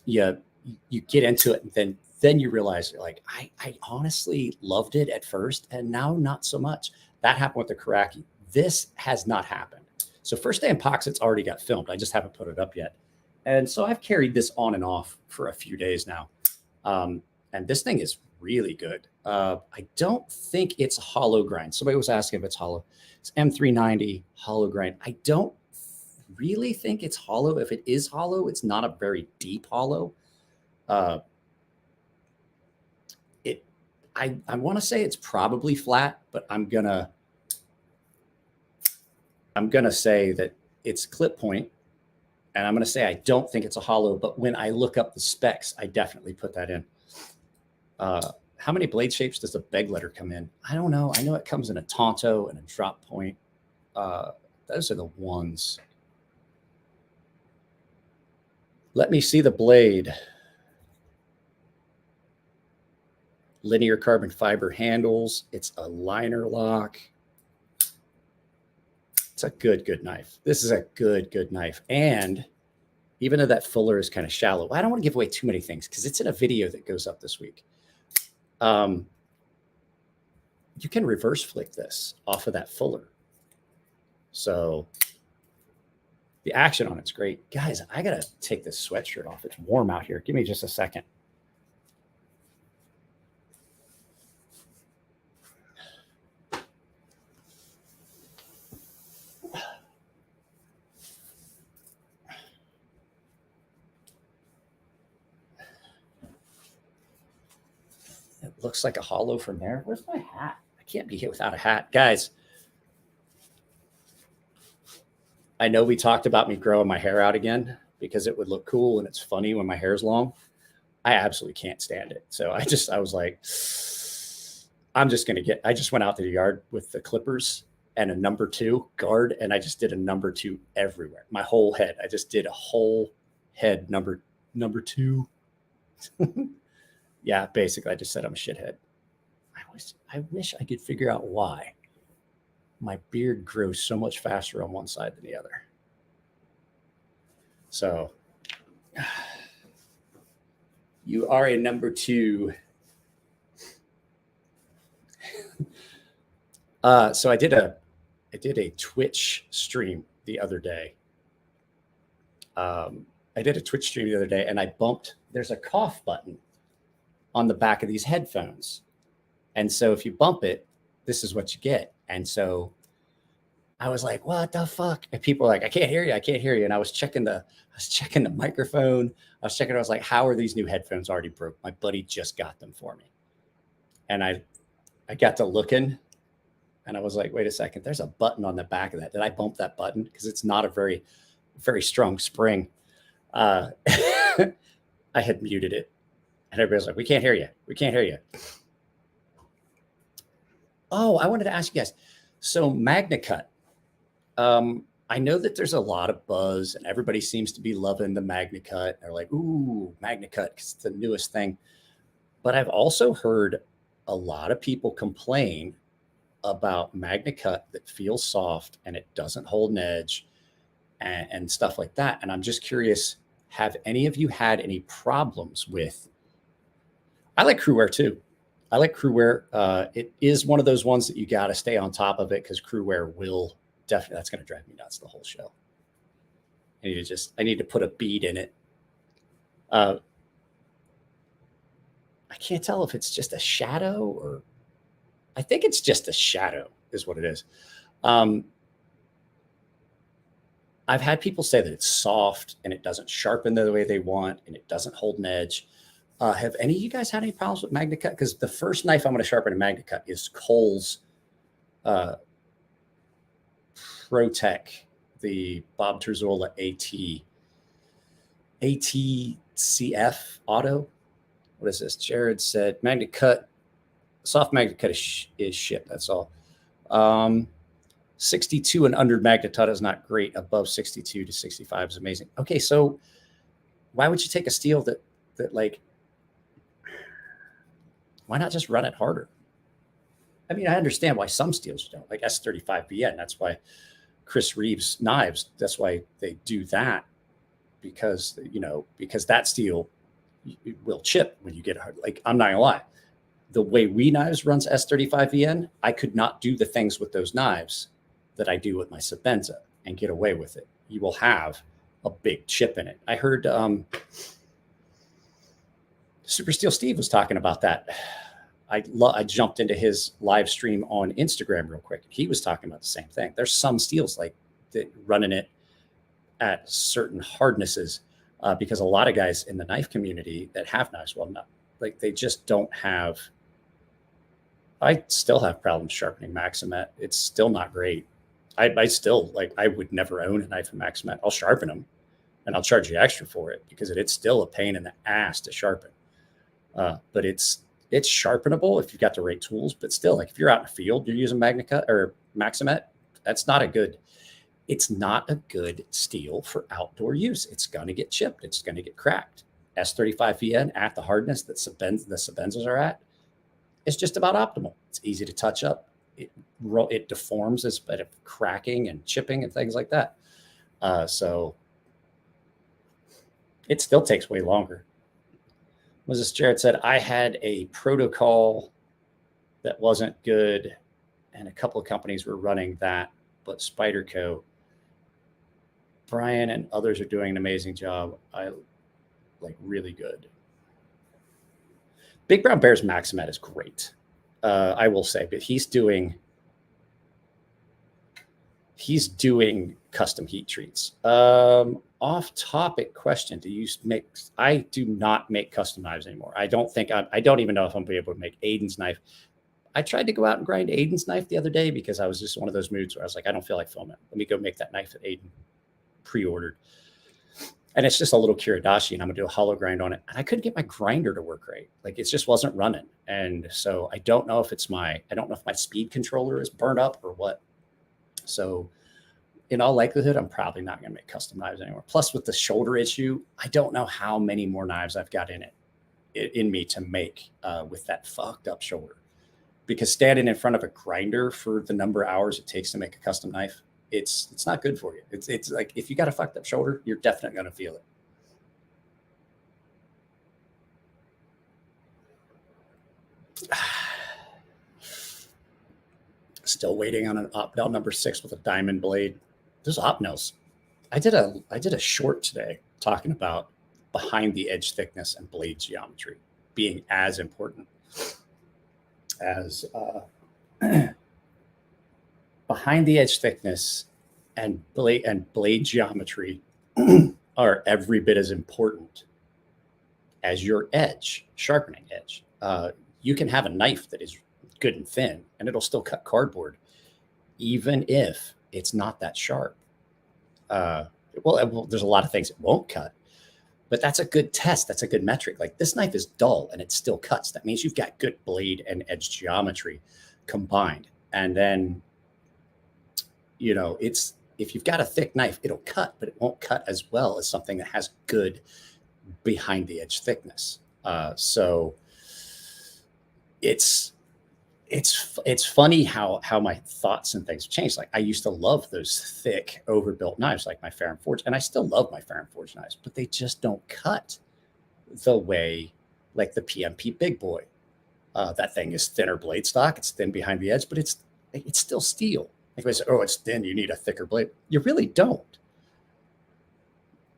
you get into it, and then you realize, like, I honestly loved it at first and now not so much. That happened with the Karaki. This has not happened. So first day in pockets already got filmed. I just haven't put it up yet. And so I've carried this on and off for a few days now. And this thing is really good. I don't think it's hollow grind. Somebody was asking if it's hollow. It's M390 hollow grind. I don't really think it's hollow. If it is hollow, it's not a very deep hollow. I want to say it's probably flat, but I'm gonna say that it's clip point, and I'm gonna say I don't think it's a hollow. But when I look up the specs, I definitely put that in. How many blade shapes does the beg letter come in? I don't know. I know it comes in a Tonto and a drop point. Those are the ones. Let me see the blade. Linear carbon fiber handles. It's a liner lock. It's a good knife. This is a good knife. And even though that fuller is kind of shallow, I don't want to give away too many things because it's in a video that goes up this week. You can reverse flick this off of that fuller. So the action on it's great. Guys, I got to take this sweatshirt off. It's warm out here. Give me just a second. looks like a hollow from there. Where's my hat? I can't be hit without a hat. Guys, I know we talked about me growing my hair out again because it would look cool and it's funny when my hair's long. I absolutely can't stand it. So I was like, I just went out to the yard with the clippers and a number 2 guard. And I just did a number 2 everywhere. My whole head. I just did a whole head number 2. Yeah, basically I just said I'm a shithead. I wish I could figure out why my beard grows so much faster on one side than the other. So you are a number 2. So I did a Twitch stream the other day. And I bumped, there's a cough button on the back of these headphones. And so if you bump it, this is what you get. And so I was like, what the fuck? And people were like, I can't hear you. And I was checking the microphone. I was like, how are these new headphones already broke? My buddy just got them for me. And I got to looking and I was like, wait a second, there's a button on the back of that. Did I bump that button? Because it's not a very, very strong spring. I had muted it. And everybody's like, we can't hear you. Oh, I wanted to ask you guys. So MagnaCut, I know that there's a lot of buzz and everybody seems to be loving the MagnaCut. They're like, ooh, MagnaCut, because it's the newest thing. But I've also heard a lot of people complain about MagnaCut that feels soft and it doesn't hold an edge and stuff like that. And I'm just curious, have any of you had any problems with, I like Crewwear too. I like Crewwear. It is one of those ones that you got to stay on top of it because Crewwear will definitely, that's going to drive me nuts the whole show. I need to put a bead in it. I can't tell if it's just a shadow or I think it's just a shadow is what it is. I've had people say that it's soft and it doesn't sharpen the way they want and it doesn't hold an edge. Have any of you guys had any problems with MagnaCut? Because the first knife I'm going to sharpen in MagnaCut is Cole's ProTech, the Bob Terzola ATCF Auto. What is this? Jared said MagnaCut, soft MagnaCut is shit. That's all. 62 and under MagnaCut is not great. Above 62 to 65 is amazing. Okay, so why would you take a steel that like, why not just run it harder? I mean, I understand why some steels don't, like S35VN. That's why Chris Reeves knives, that's why they do that because that steel will chip when you get hard. Like, I'm not gonna lie. The way we knives runs S35VN, I could not do the things with those knives that I do with my Sebenza and get away with it. You will have a big chip in it. I heard Super Steel Steve was talking about that. I jumped into his live stream on Instagram real quick. He was talking about the same thing. There's some steels like that running it at certain hardnesses because a lot of guys in the knife community that have knives, like they just don't have. I still have problems sharpening Maximet. It's still not great. I still I would never own a knife in Maximet. I'll sharpen them and I'll charge you extra for it because it's still a pain in the ass to sharpen. But it's sharpenable if you've got the right tools, but still, like if you're out in the field, you're using MagnaCut or Maximet, it's not a good steel for outdoor use. It's going to get chipped. It's going to get cracked. S35VN at the hardness that the Sebenzas are at, it's just about optimal. It's easy to touch up. It deforms instead of cracking and chipping and things like that. So it still takes way longer. Was this Jared said, I had a protocol that wasn't good and a couple of companies were running that, but Spyderco, Brian and others are doing an amazing job. I like really good. Big Brown Bear's Maximet is great. I will say, but he's doing He's doing custom heat treats. Off topic question. I do not make custom knives anymore. I don't even know if I'm gonna be able to make Aiden's knife. I tried to go out and grind Aiden's knife the other day because I was just one of those moods where I was like, I don't feel like filming. Let me go make that knife that Aiden pre-ordered. And it's just a little Kiridashi, and I'm gonna do a hollow grind on it. And I couldn't get my grinder to work right. Like it just wasn't running. And so I don't know if my speed controller is burned up or what. So in all likelihood, I'm probably not going to make custom knives anymore. Plus with the shoulder issue, I don't know how many more knives I've got in me to make with that fucked up shoulder, because standing in front of a grinder for the number of hours it takes to make a custom knife, it's not good for you. It's like, if you got a fucked up shoulder, you're definitely going to feel it. Still waiting on an Opnel number 6 with a diamond blade. Those Opnels. I did a short today talking about behind the edge thickness and blade geometry being as important as behind the edge thickness and blade geometry are every bit as important as your edge, sharpening edge. You can have a knife that is good and thin, and it'll still cut cardboard, even if it's not that sharp. Well, there's a lot of things it won't cut, but that's a good test. That's a good metric. Like, this knife is dull and it still cuts. That means you've got good blade and edge geometry combined. And then, if you've got a thick knife, it'll cut, but it won't cut as well as something that has good behind the edge thickness. So it's funny how my thoughts and things change. Like, I used to love those thick overbuilt knives like my Ferrum Forge, and I still love my Ferrum Forge knives, but they just don't cut the way like the PMP Big Boy. That thing is thinner blade stock. It's thin behind the edge, but it's still steel. Like, I say, oh, it's thin, you need a thicker blade. You really don't.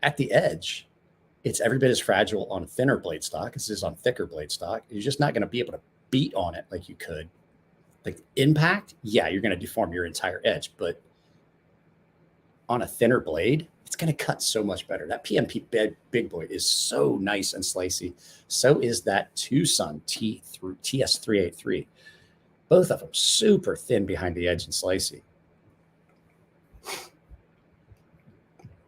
At the edge, it's every bit as fragile on thinner blade stock as it is on thicker blade stock. You're just not going to be able to beat on it like you could. Like, impact, yeah, you're going to deform your entire edge, but on a thinner blade, it's going to cut so much better. That PMP Big Boy is so nice and slicey. So is that Tucson TS383. Both of them super thin behind the edge and slicey.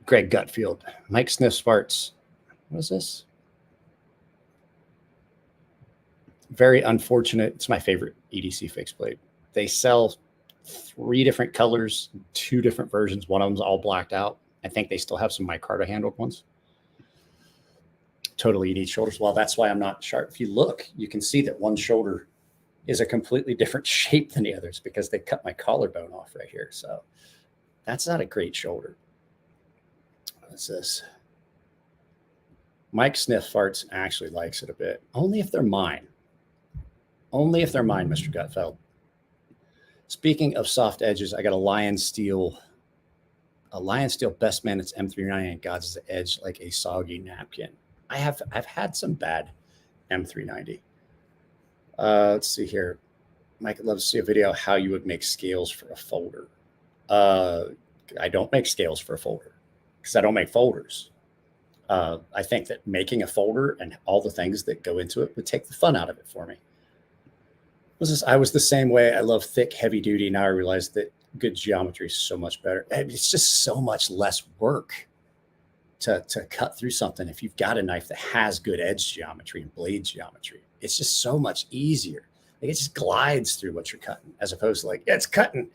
Greg Gutfield, Mike Sniff Sparts. What is this? Very unfortunate. It's my favorite EDC fixed blade. They sell 3 different colors, 2 different versions. One of them's all blacked out. I think they still have some micarta handled ones. Totally unique shoulders. Well, that's why I'm not sharp. If you look, you can see that one shoulder is a completely different shape than the others because they cut my collarbone off right here. So that's not a great shoulder. What's this? Mike Sniff Farts actually likes it a bit. Only if they're mine. Only if they're mine, Mr. Gutfeld. Speaking of soft edges, I got a Lion Steel Best Man. It's M390 God's edge like a soggy napkin. I've had some bad M390. Let's see here. Mike, I'd love to see a video how you would make scales for a folder. I don't make scales for a folder because I don't make folders. I think that making a folder and all the things that go into it would take the fun out of it for me. I was the same way. I love thick, heavy duty. Now I realize that good geometry is so much better. It's just so much less work to cut through something. If you've got a knife that has good edge geometry and blade geometry, it's just so much easier. Like, it just glides through what you're cutting, as opposed to like, yeah, it's cutting,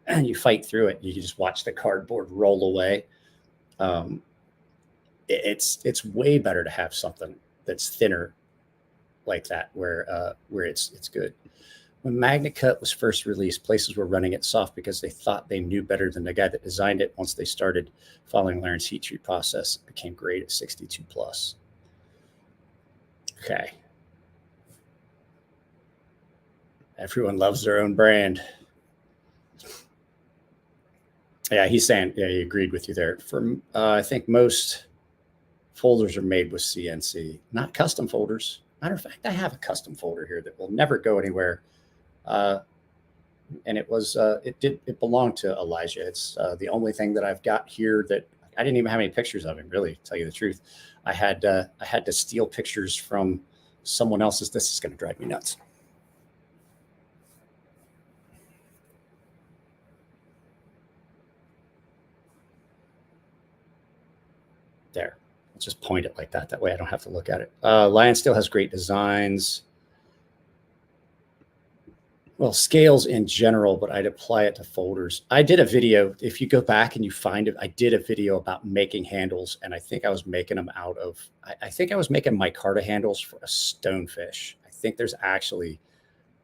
and you fight through it. You can just watch the cardboard roll away. It's way better to have something that's thinner like that, where it's good. When MagnaCut was first released, places were running it soft because they thought they knew better than the guy that designed it. Once they started following Lawrence heat treat process, it became great at 62 plus. Okay. Everyone loves their own brand. Yeah, he's saying, yeah, he agreed with you there. I think most folders are made with CNC, not custom folders. Matter of fact, I have a custom folder here that will never go anywhere. and it belonged to Elijah. It's the only thing that I've got here that I didn't even have any pictures of him, really, to tell you the truth. I had to steal pictures from someone else's. This is going to drive me nuts. There. Let's just point it like that. That way I don't have to look at it. Lion still has great designs. Well, scales in general, but I'd apply it to folders. I did a video. If you go back and you find it, I did a video about making handles, and I think I was making them out of, I think I was making micarta handles for a stonefish. I think there's actually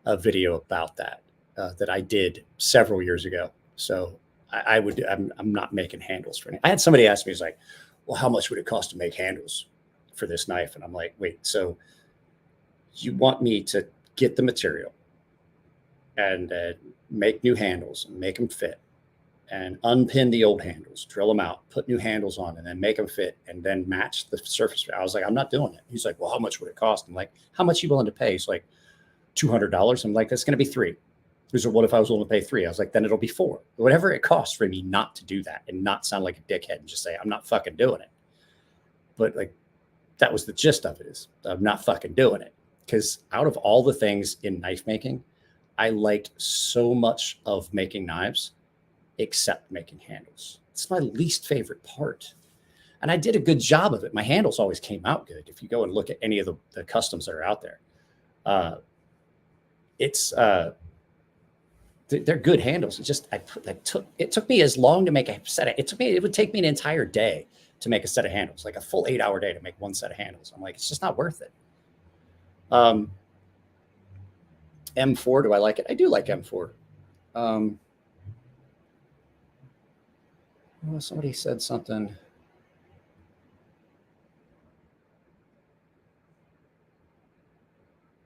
a video about that that I did several years ago. So I'm not making handles for any. I had somebody ask me, he's like, well, how much would it cost to make handles for this knife? And I'm like, wait, so you want me to get the material and make new handles and make them fit and unpin the old handles, drill them out, put new handles on, and then make them fit and then match the surface. I was like, I'm not doing it. He's like, well, how much would it cost? I'm like, how much are you willing to pay? He's like, $200. I'm like, that's going to be $3. He said, what if I was willing to pay $3? I was like, then it'll be $4. Whatever it costs for me not to do that and not sound like a dickhead and just say, I'm not fucking doing it. But like, that was the gist of it, is I'm not fucking doing it. Because out of all the things in knife making, I liked so much of making knives, except making handles. It's my least favorite part. And I did a good job of it. My handles always came out good. If you go and look at any of the customs that are out there, they're good handles. It just, it took me as long to make a set of, it would take me an entire day to make a set of handles, like a full 8-hour day to make one set of handles. I'm like, it's just not worth it. M4, do I like it? I do like M4. Well, somebody said something.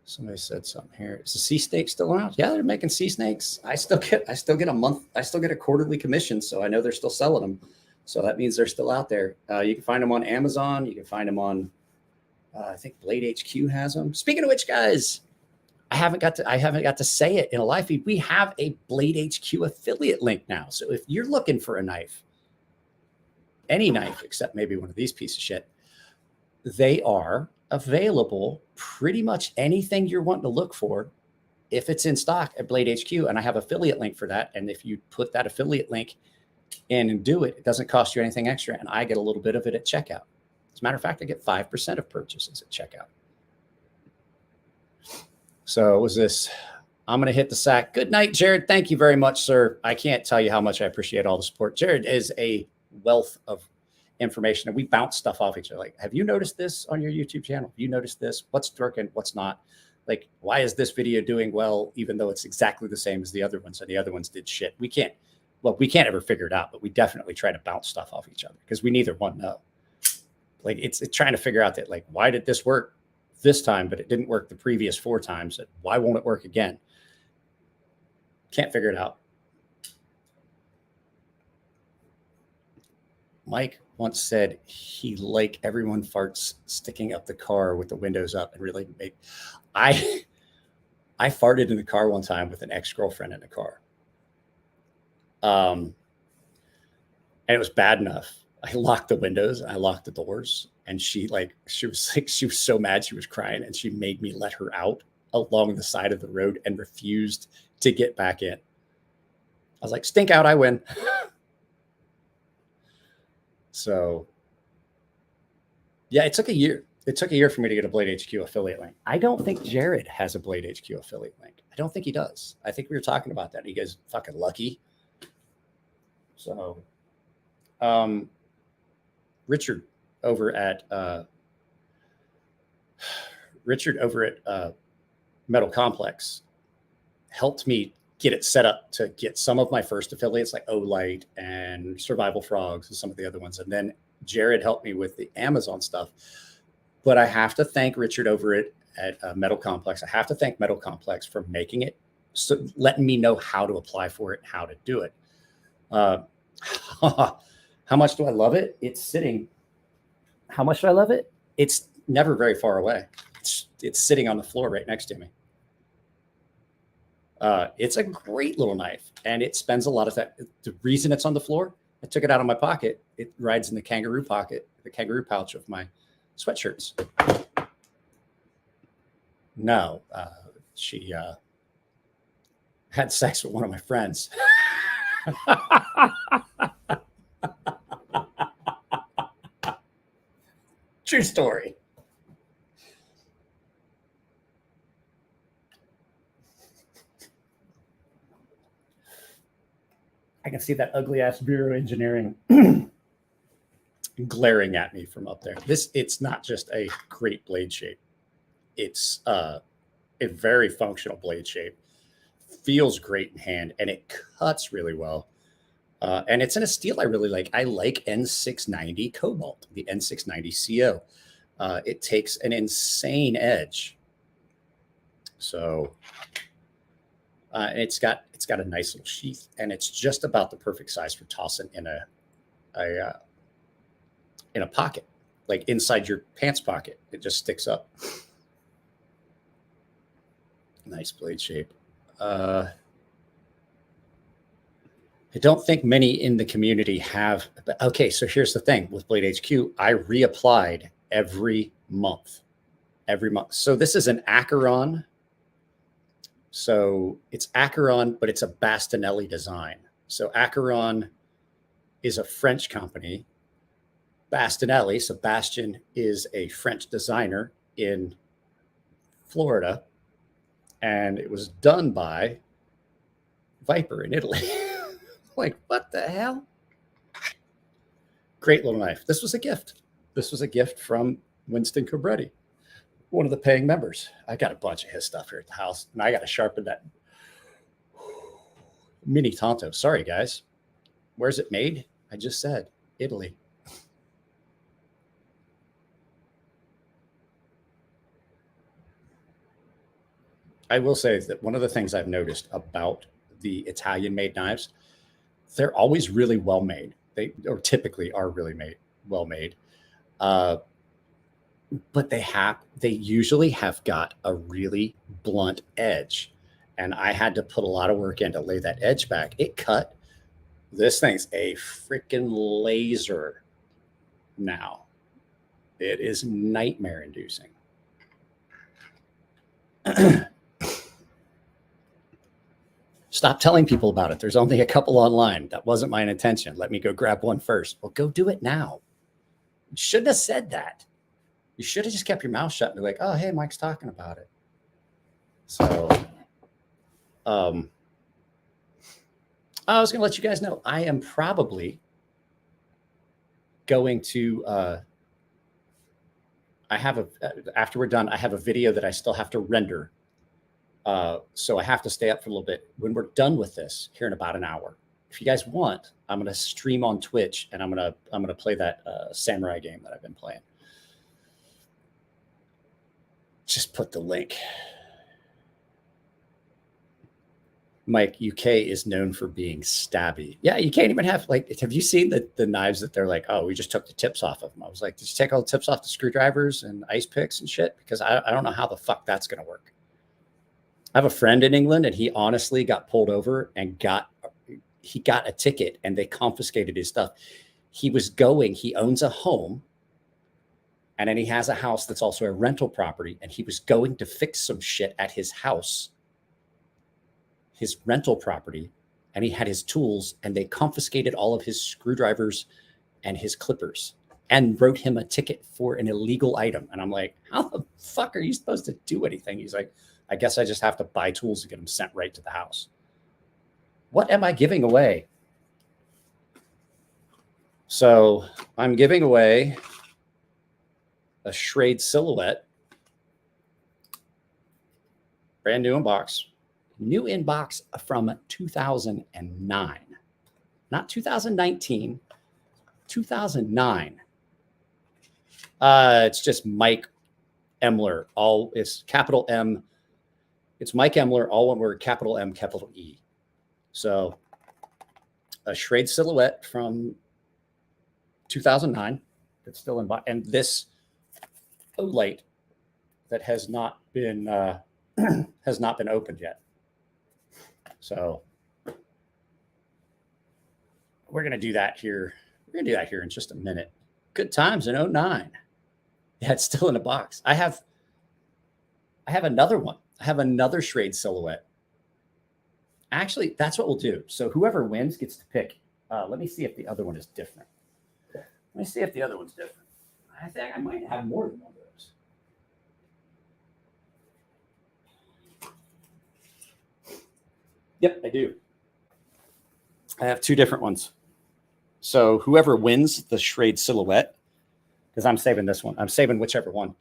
Somebody said something here. Is the sea snake still around? Yeah, they're making sea snakes. I still get a quarterly commission, so I know they're still selling them. So that means they're still out there. You can find them on Amazon. You can find them on, I think Blade HQ has them. Speaking of which, guys, I haven't got to say it in a live feed. We have a Blade HQ affiliate link now. So if you're looking for a knife, any knife except maybe one of these pieces of shit, they are available. Pretty much anything you're wanting to look for, if it's in stock at Blade HQ, and I have affiliate link for that. And if you put that affiliate link in and do it, it doesn't cost you anything extra, and I get a little bit of it at checkout. As a matter of fact, I get 5% of purchases at checkout. So was this, I'm going to hit the sack. Good night, Jared. Thank you very much, sir. I can't tell you how much I appreciate all the support. Jared is a wealth of information, and we bounce stuff off each other. Like, have you noticed this on your YouTube channel? Have you noticed this? What's working? What's not? Like, why is this video doing well, even though it's exactly the same as the other ones, and the other ones did shit? We can't ever figure it out, but we definitely try to bounce stuff off each other because we neither one know. Like, it's trying to figure out that, like, why did this work this time, but it didn't work the previous 4 times? Why won't it work again? Can't figure it out. Mike once said he like everyone farts sticking up the car with the windows up and really make. I farted in the car one time with an ex-girlfriend in the car. And it was bad enough. I locked the windows, I locked the doors, and she was so mad, she was crying, and she made me let her out along the side of the road and refused to get back in. I was like, stink out, I win. So yeah, it took a year. It took a year for me to get a Blade HQ affiliate link. I don't think Jared has a Blade HQ affiliate link. I don't think he does. I think we were talking about that. He goes, fucking lucky. So, Richard over at Metal Complex helped me get it set up to get some of my first affiliates like Olight and Survival Frogs and some of the other ones. And then Jared helped me with the Amazon stuff. But I have to thank Richard over at Metal Complex. I have to thank Metal Complex for making it, so letting me know how to apply for it, how to do it. How much do I love it? It's sitting. How much do I love it? It's never very far away. It's sitting on the floor right next to me. It's a great little knife, and it spends a lot of time. The reason it's on the floor, I took it out of my pocket. It rides in the kangaroo pocket, the kangaroo pouch of my sweatshirts. No, she had sex with one of my friends. True story. I can see that ugly ass Bureau Engineering glaring at me from up there. It's not just a great blade shape. It's a very functional blade shape. Feels great in hand, and it cuts really well. And it's in a steel I really like. I like N690 Cobalt, the N690 CO. It takes an insane edge. So it's got a nice little sheath, and it's just about the perfect size for tossing in a pocket, like inside your pants pocket. It just sticks up. Nice blade shape. I don't think many in the community have. Okay, so here's the thing with Blade HQ. I reapplied every month. So this is an Acheron. So it's Acheron, but it's a Bastinelli design. So Acheron is a French company. Bastinelli, Sebastian, is a French designer in Florida. And it was done by Viper in Italy. Like, what the hell? Great little knife. This was a gift. This was a gift from Winston Cobretti, one of the paying members. I got a bunch of his stuff here at the house, and I got to sharpen that mini Tonto. Sorry, guys. Where's it made? I just said Italy. I will say that one of the things I've noticed about the Italian-made knives, they're always really well made. They typically are really well made. But they usually have got a really blunt edge. And I had to put a lot of work in to lay that edge back. It cut. This thing's a freaking laser now. It is nightmare inducing. Stop telling people about it. There's only a couple online. That wasn't my intention. Let me go grab one first. Well, go do it now. You shouldn't have said that. You should have just kept your mouth shut and be like, oh, hey, Mike's talking about it. So I was going to let you guys know, I am probably going to, after we're done, I have a video that I still have to render. So I have to stay up for a little bit. When we're done with this here in about an hour, if you guys want, I'm going to stream on Twitch, and I'm going to play that samurai game that I've been playing. Just put the link. Mike, UK is known for being stabby. Yeah, you can't even have, like, have you seen the knives that they're like, oh, we just took the tips off of them? I was like, did you take all the tips off the screwdrivers and ice picks and shit? Because I don't know how the fuck that's going to work. I have a friend in England, and he honestly got pulled over and got a ticket, and they confiscated his stuff. He owns a home, and then he has a house that's also a rental property, and he was going to fix some shit at his house, his rental property, and he had his tools, and they confiscated all of his screwdrivers and his clippers and wrote him a ticket for an illegal item. And I'm like, how the fuck are you supposed to do anything? He's like, I guess I just have to buy tools to get them sent right to the house. What am I giving away? So I'm giving away a Schrade Silhouette. Brand new inbox. New inbox from 2009. Not 2019, 2009. It's just Mike Emler. It's capital M. It's Mike Emler, all one word, capital M, capital E. So a Schrade Silhouette from 2009 that's still in box, and this light that has not been opened yet. So we're going to do that here. We're going to do that here in just a minute. Good times in 09. Yeah, it's still in a box. I have another one. I have another Schrade silhouette. Actually, that's what we'll do. So whoever wins gets to pick. Let me see if the other one is different. Let me see if the other one's different. I think I might have more than one of those. Yep, I do. I have two different ones. So whoever wins the Schrade silhouette, because I'm saving this one. I'm saving whichever one.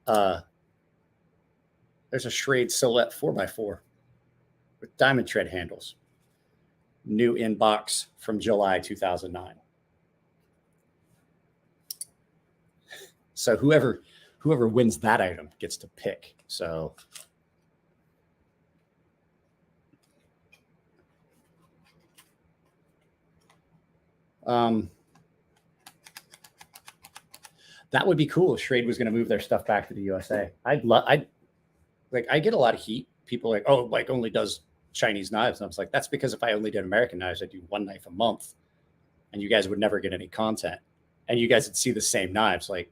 There's a Schrade silhouette 4x4 with diamond tread handles. New in box from July 2009. So whoever wins that item gets to pick. So that would be cool if Schrade was going to move their stuff back to the USA. I get a lot of heat. People are like, oh, like only does Chinese knives. And I was like, that's because if I only did American knives, I'd do one knife a month and you guys would never get any content. And you guys would see the same knives. Like,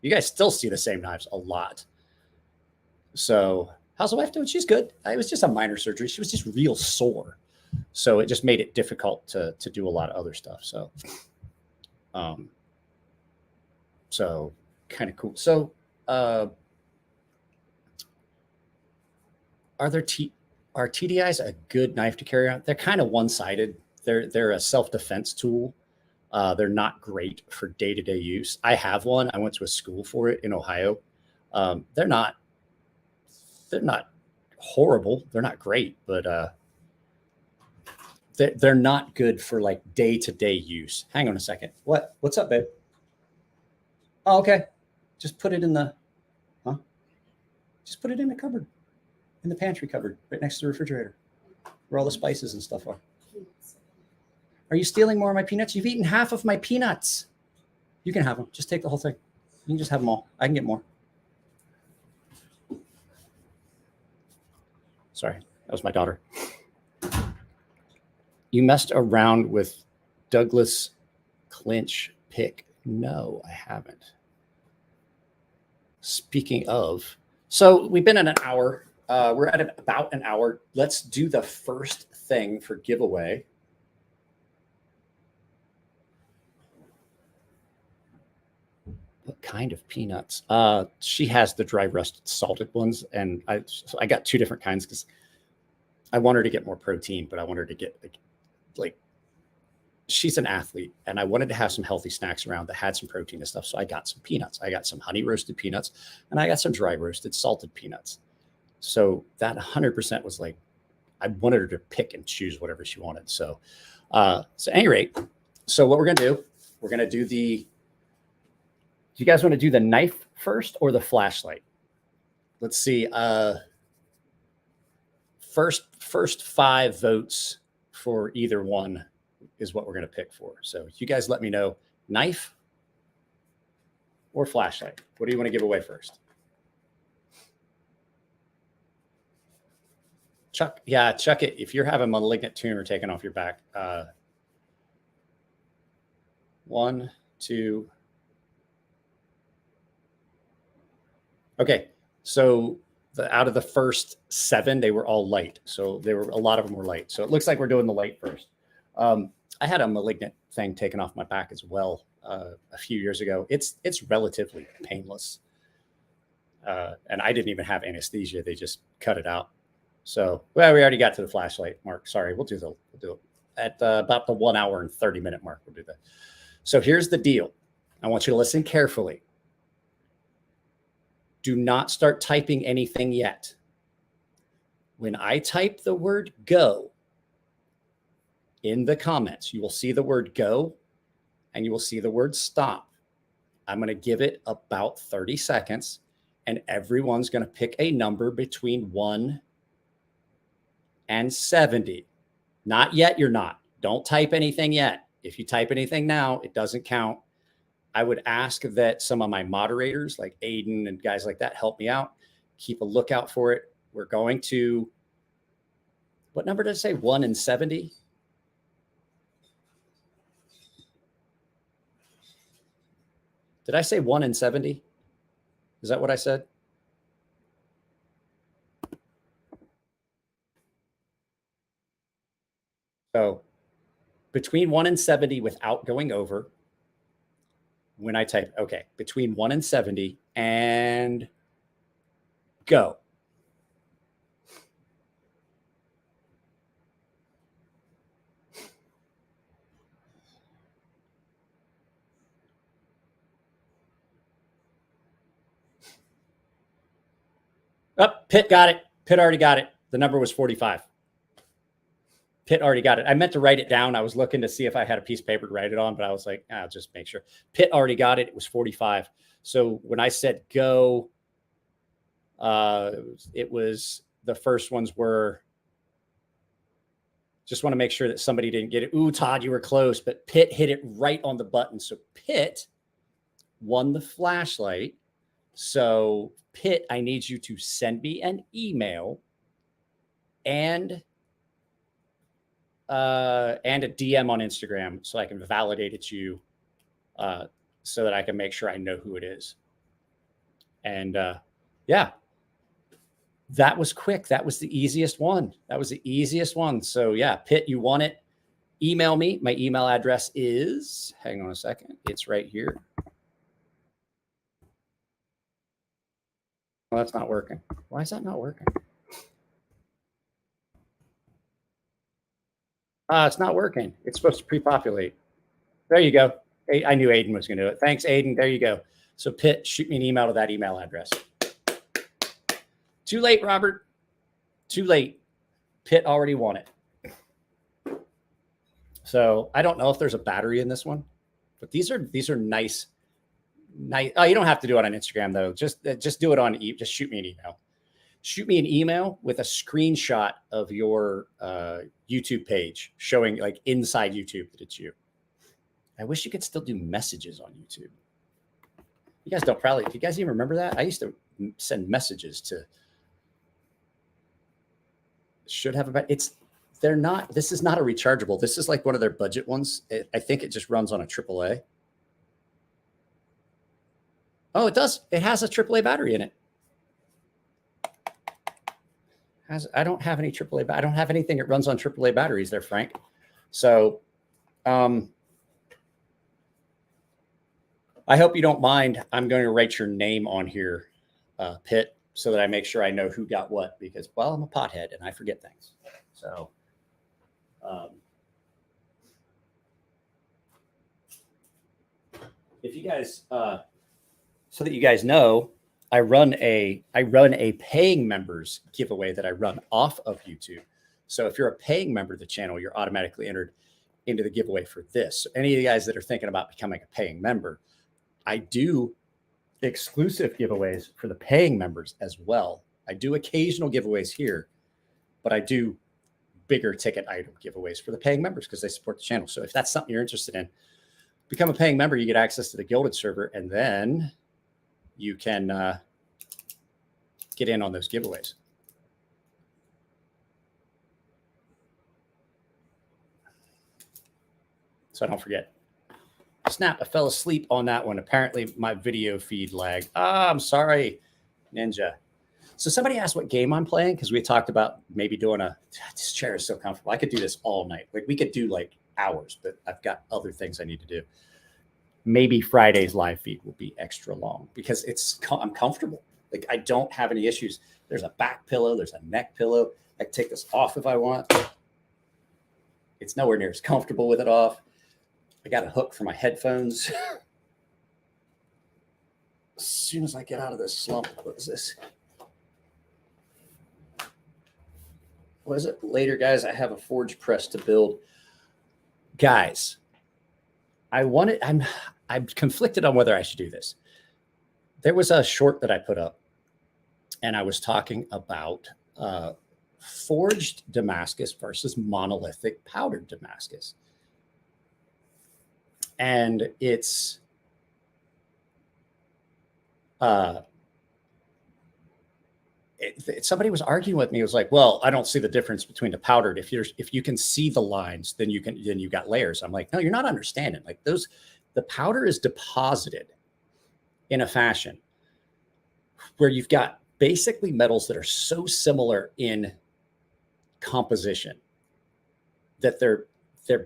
you guys still see the same knives a lot. So how's the wife doing? She's good. It was just a minor surgery. She was just real sore. So it just made it difficult to do a lot of other stuff. So, so kind of cool. So, are TDIs a good knife to carry around? They're kind of one-sided. They're a self-defense tool. They're not great for day-to-day use. I have one. I went to a school for it in Ohio. They're not horrible. They're not great, but they're not good for like day-to-day use. Hang on a second. What's up, babe? Oh, okay. Just put it in the cupboard, in the pantry cupboard, right next to the refrigerator, where all the spices and stuff are. Are you stealing more of my peanuts? You've eaten half of my peanuts. You can have them. Just take the whole thing. You can just have them all. I can get more. Sorry, that was my daughter. You messed around with Douglas clinch pick. No, I haven't. Speaking of, so we've been at an hour. We're at about an hour. Let's do the first thing for giveaway. What kind of peanuts? She has the dry rusted salted ones, and I got two different kinds because I want her to get more protein, but I want her to get like she's an athlete, and I wanted to have some healthy snacks around that had some protein and stuff. So I got some peanuts. I got some honey roasted peanuts, and I got some dry roasted salted peanuts. So that 100% was like I wanted her to pick and choose whatever she wanted. So, at any rate, so what we're gonna do, we're gonna do the. Do you guys want to do the knife first or the flashlight? Let's see. First 5 votes for either one is what we're going to pick for. So you guys let me know, knife or flashlight. What do you want to give away first? Chuck it. If you're having malignant tumor taken off your back. 1, 2. Okay, so out of the first 7, they were all light. So a lot of them were light. So it looks like we're doing the light first. I had a malignant thing taken off my back as well a few years ago. It's relatively painless, and I didn't even have anesthesia. They just cut it out. So we already got to the flashlight, Mark. Sorry, we'll do it at about the 1 hour and 30 minute mark. We'll do that. So here's the deal. I want you to listen carefully. Do not start typing anything yet. When I type the word go in the comments, you will see the word go and you will see the word stop. I'm going to give it about 30 seconds and everyone's going to pick a number between 1 and 70. Not yet, you're not. Don't type anything yet. If you type anything now, it doesn't count. I would ask that some of my moderators like Aiden and guys like that help me out. Keep a lookout for it. We're going to What number did I say? 1 and 70? Did I say 1 and 70? Is that what I said? So between 1 and 70 without going over, when I type, okay, between 1 and 70 and go. Oh, Pitt got it. Pitt already got it. The number was 45. Pitt already got it. I meant to write it down. I was looking to see if I had a piece of paper to write it on, but I was like, I'll just make sure. Pitt already got it. It was 45. So when I said go, it was the first ones were, just want to make sure that somebody didn't get it. Ooh, Todd, you were close, but Pitt hit it right on the button. So Pitt won the flashlight. So Pitt, I need you to send me an email and a DM on Instagram so I can validate it to you, so that I can make sure I know who it is. And yeah, that was quick. That was the easiest one. So yeah, Pitt, you won it. Email me. My email address is, hang on a second. It's right here. Well, that's not working. Why is that not working? It's not working. It's supposed to pre-populate. There you go. I knew Aiden was going to do it. Thanks, Aiden. There you go. So Pitt, shoot me an email to that email address. Too late, Robert. Too late. Pitt already won it. So I don't know if there's a battery in this one, but these are nice. Oh, you don't have to do it on Instagram though. Just do it on. Just shoot me an email. Shoot me an email with a screenshot of your YouTube page showing like inside YouTube that it's you. I wish you could still do messages on YouTube. You guys don't probably, do you guys even remember that? I used to send messages to, should have about, they're not, this is not a rechargeable. This is like one of their budget ones. I think it just runs on a AAA. Oh, it does. It has a AAA battery in it. I don't have any AAA. I don't have anything that runs on AAA batteries there, Frank. So, I hope you don't mind. I'm going to write your name on here, Pitt, so that I make sure I know who got what, because, well, I'm a pothead and I forget things. So, if you guys, so that you guys know, I run a paying members giveaway that I run off of YouTube. So if you're a paying member of the channel, you're automatically entered into the giveaway for this. So any of you guys that are thinking about becoming a paying member, I do exclusive giveaways for the paying members as well. I do occasional giveaways here, but I do bigger ticket item giveaways for the paying members because they support the channel. So if that's something you're interested in, become a paying member. You get access to the Gilded server, and then you can get in on those giveaways. So I don't forget. Snap, I fell asleep on that one. Apparently my video feed lagged. I'm sorry, Ninja. So somebody asked what game I'm playing, because we talked about maybe doing this chair is so comfortable. I could do this all night. Like we could do like hours, but I've got other things I need to do. Maybe Friday's live feed will be extra long because I'm comfortable. Like I don't have any issues. There's a back pillow. There's a neck pillow. I can take this off if I want. It's nowhere near as comfortable with it off. I got a hook for my headphones. As soon as I get out of this slump, what is this? What is it? Later, guys, I have a forge press to build. Guys, I'm conflicted on whether I should do this. There was a short that I put up, and I was talking about forged Damascus versus monolithic powdered Damascus. And it's somebody was arguing with me. It was like, well, I don't see the difference between the powdered. If you can see the lines, then you got layers. I'm like, no, you're not understanding. Like the powder is deposited in a fashion where you've got basically metals that are so similar in composition that they're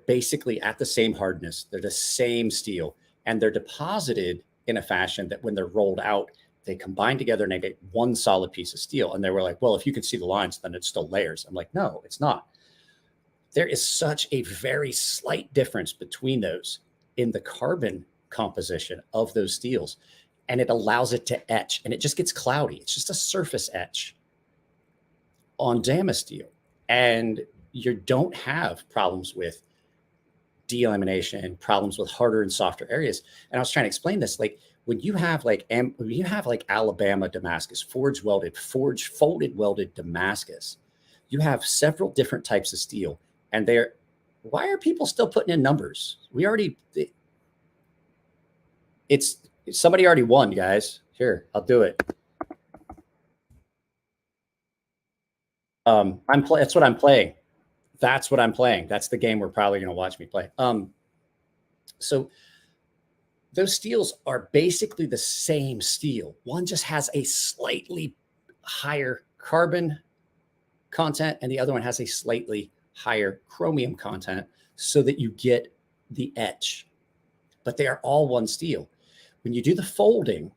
basically at the same hardness. They're the same steel, and they're deposited in a fashion that when they're rolled out, they combine together and they make one solid piece of steel. And they were like, well, if you can see the lines, then it's still layers. I'm like, no, it's not. There is such a very slight difference between those in the carbon composition of those steels. And it allows it to etch, and it just gets cloudy. It's just a surface etch on Damascus steel. And you don't have problems with delamination, problems with harder and softer areas. And I was trying to explain this, like, when you have like Alabama Damascus, forge folded welded Damascus, you have several different types of steel. And why are people still putting in numbers? Somebody already won, guys. Here, I'll do it. That's what I'm playing. That's what I'm playing. That's the game we're probably going to watch me play. So those steels are basically the same steel. One just has a slightly higher carbon content, and the other one has a slightly higher chromium content so that you get the etch. But they are all one steel. When you do the folding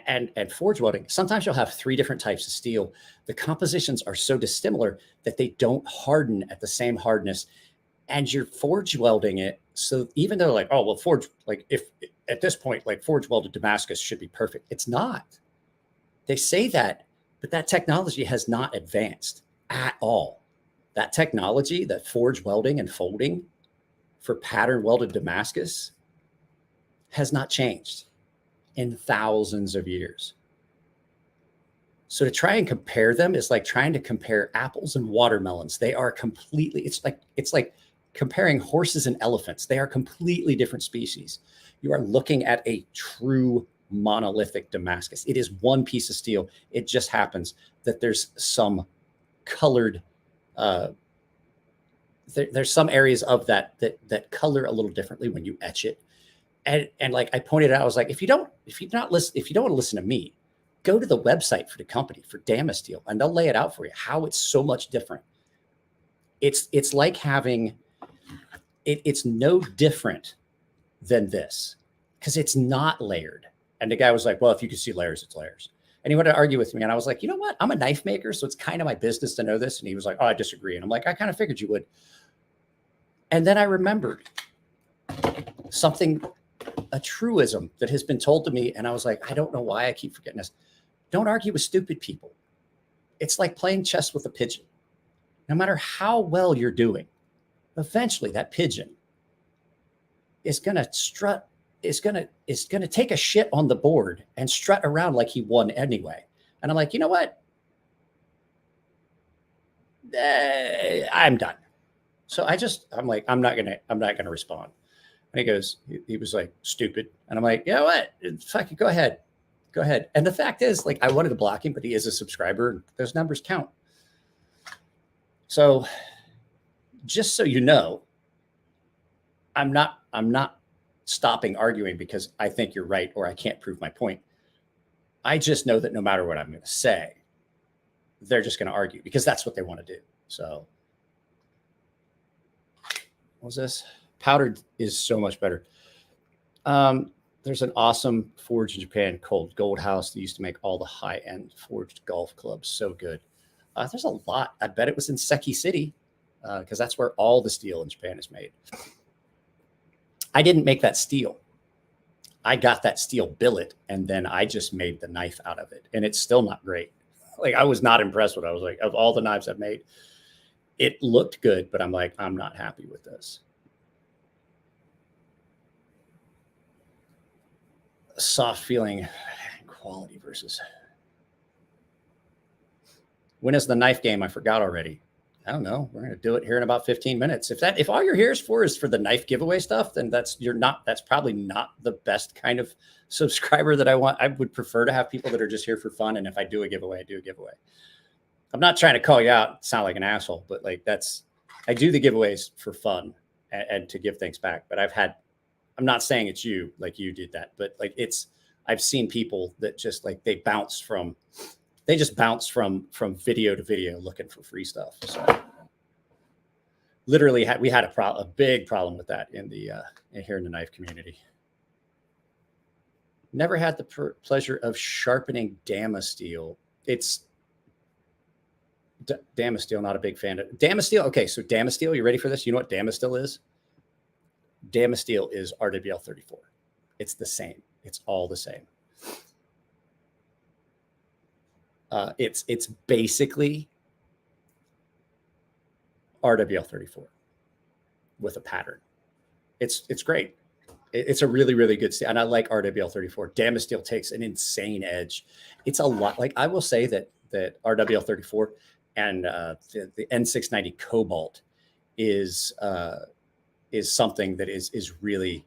and forge welding, sometimes you'll have 3 different types of steel. The compositions are so dissimilar that they don't harden at the same hardness, and you're forge welding it. So even though like, oh, well, if at this point, like forge welded Damascus should be perfect. It's not. They say that, but that technology has not advanced at all. That technology, that forge welding and folding for pattern welded Damascus has not changed in thousands of years. So to try and compare them is like trying to compare apples and watermelons. They are completely, it's like comparing horses and elephants. They are completely different species. You are looking at a true monolithic Damascus. It is one piece of steel. It just happens that there's some colored, there's some areas of that color a little differently when you etch it. And like I pointed out, I was like, if you don't want to listen to me, go to the website for the company, for Damascus Steel, and they'll lay it out for you how it's so much different. It's like having it's no different than this because it's not layered. And the guy was like, well, if you can see layers, it's layers. And he wanted to argue with me. And I was like, you know what? I'm a knife maker, so it's kind of my business to know this. And he was like, oh, I disagree. And I'm like, I kind of figured you would. And then I remembered something, a truism that has been told to me. And I was like, I don't know why I keep forgetting this. Don't argue with stupid people. It's like playing chess with a pigeon. No matter how well you're doing, eventually that pigeon is going to strut, is going to take a shit on the board and strut around like he won anyway. And I'm like, you know what? I'm done. So I'm like, I'm not going to respond. And he was like, stupid. And I'm like, you know what? Fuck it, go ahead. And the fact is, like, I wanted to block him, but he is a subscriber and those numbers count. So just so you know, I'm not stopping arguing because I think you're right or I can't prove my point. I just know that no matter what I'm going to say, they're just going to argue because that's what they want to do. So what was this? Powdered is so much better. There's an awesome forge in Japan called Gold House that used to make all the high-end forged golf clubs. So good. There's a lot. I bet it was in Seki City because that's where all the steel in Japan is made. I didn't make that steel. I got that steel billet, and then I just made the knife out of it, and it's still not great. Like, I was not impressed with it. I was like, of all the knives I've made, it looked good, but I'm like, I'm not happy with this. Soft feeling, quality versus. When is the knife game? I forgot already. I don't know. We're going to do it here in about 15 minutes. If all you're here is for the knife giveaway stuff, then that's probably not the best kind of subscriber that I want. I would prefer to have people that are just here for fun. And if I do a giveaway, I do a giveaway. I'm not trying to call you out, sound like an asshole, but like I do the giveaways for fun and to give things back. But I'm not saying it's you, like you did that, but like I've seen people that just like, they just bounce from video to video looking for free stuff. So literally we had a big problem with that here in the knife community. Never had the pleasure of sharpening Damasteel. It's Damasteel, not a big fan of Damasteel. Okay, so Damasteel, you ready for this? You know what Damasteel is? Damasteel is RWL 34. It's the same. It's all the same. It's basically RWL 34 with a pattern. It's great. It's a really, really good steel. And I like RWL 34. Damasteel takes an insane edge. It's a lot. Like I will say that RWL 34 and the N690 Cobalt is something that is really,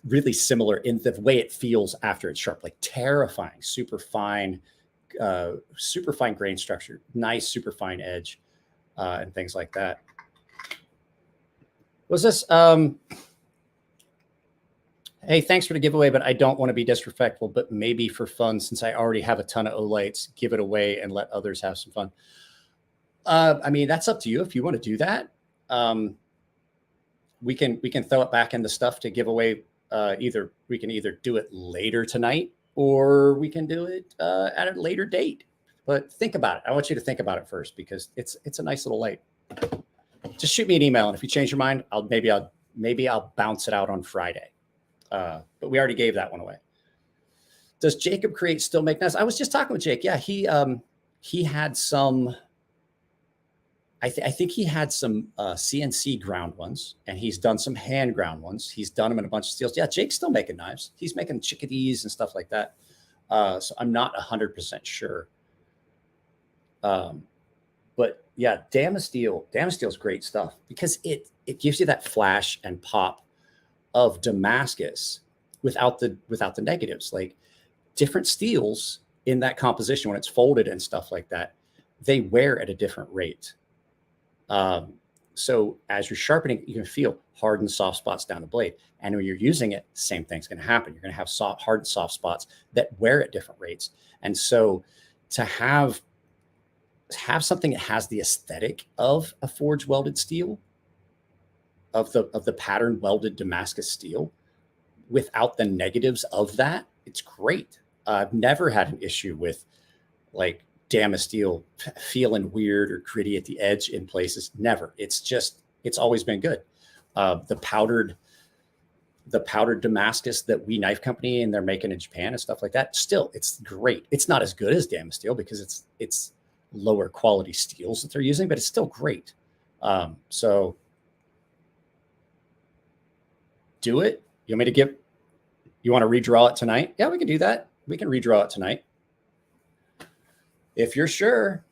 really similar in the way it feels after it's sharp, like terrifying, super fine grain structure, nice, super fine edge, and things like that. Was this, hey, thanks for the giveaway, but I don't want to be disrespectful, but maybe for fun, since I already have a ton of Olights, give it away and let others have some fun. I mean, that's up to you if you want to do that. We can throw it back in the stuff to give away. We can either do it later tonight or we can do it at a later date. But think about it. I want you to think about it first because it's a nice little light. Just shoot me an email, and if you change your mind, maybe I'll bounce it out on Friday. But we already gave that one away. Does Jacob Create still make knives? I was just talking with Jake. Yeah, he had some. I think he had some CNC ground ones, and he's done some hand ground ones. He's done them in a bunch of steels. Yeah, Jake's still making knives. He's making chickadees and stuff like that. So I'm not 100% sure. But yeah, Damasteel is great stuff because it gives you that flash and pop of Damascus without the negatives. Like different steels in that composition when it's folded and stuff like that, they wear at a different rate. So as you're sharpening, you can feel hard and soft spots down the blade. And when you're using it, same thing's going to happen. You're going to have hard and soft spots that wear at different rates. And so to have something that has the aesthetic of a forged welded steel, of the pattern welded Damascus steel, without the negatives of that, it's great. I've never had an issue with like Damasteel feeling weird or gritty at the edge in places. Never. It's always been good. The powdered Damascus that We Knife Company and they're making in Japan and stuff like that, still it's great. It's not as good as Damasteel because it's lower quality steels that they're using, but it's still great. So do it. You want to redraw it tonight? Yeah, we can do that. We can redraw it tonight. If you're sure,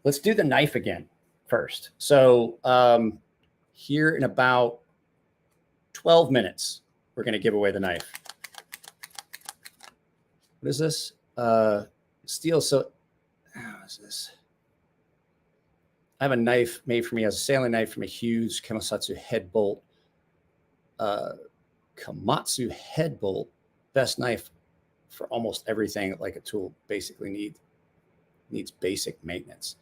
let's do the knife again first. So here in about 12 minutes, we're going to give away the knife. What is this? Steel. So what is this? I have a knife made for me as a sailing knife from a huge Komatsu head bolt. Komatsu head bolt, best knife for almost everything like a tool basically needs basic maintenance.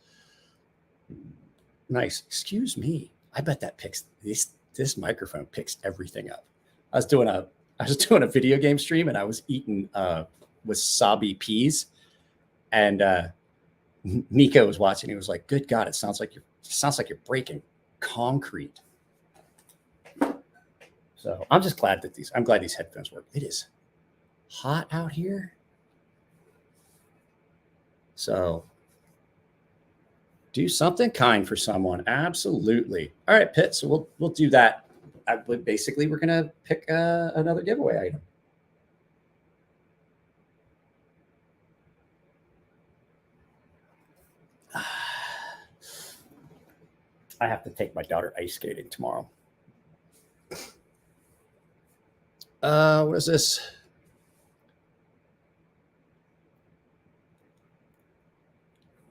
Nice. Excuse me. I bet that picks this microphone picks everything up. I was doing a video game stream and I was eating wasabi peas, and Nico was watching. He was like, "Good God, it sounds like you're breaking concrete." So I'm just glad that I'm glad these headphones work. It is hot out here. So do something kind for someone. Absolutely. All right, Pitt. So we'll do that. Basically, we're going to pick another giveaway item. I have to take my daughter ice skating tomorrow. What is this?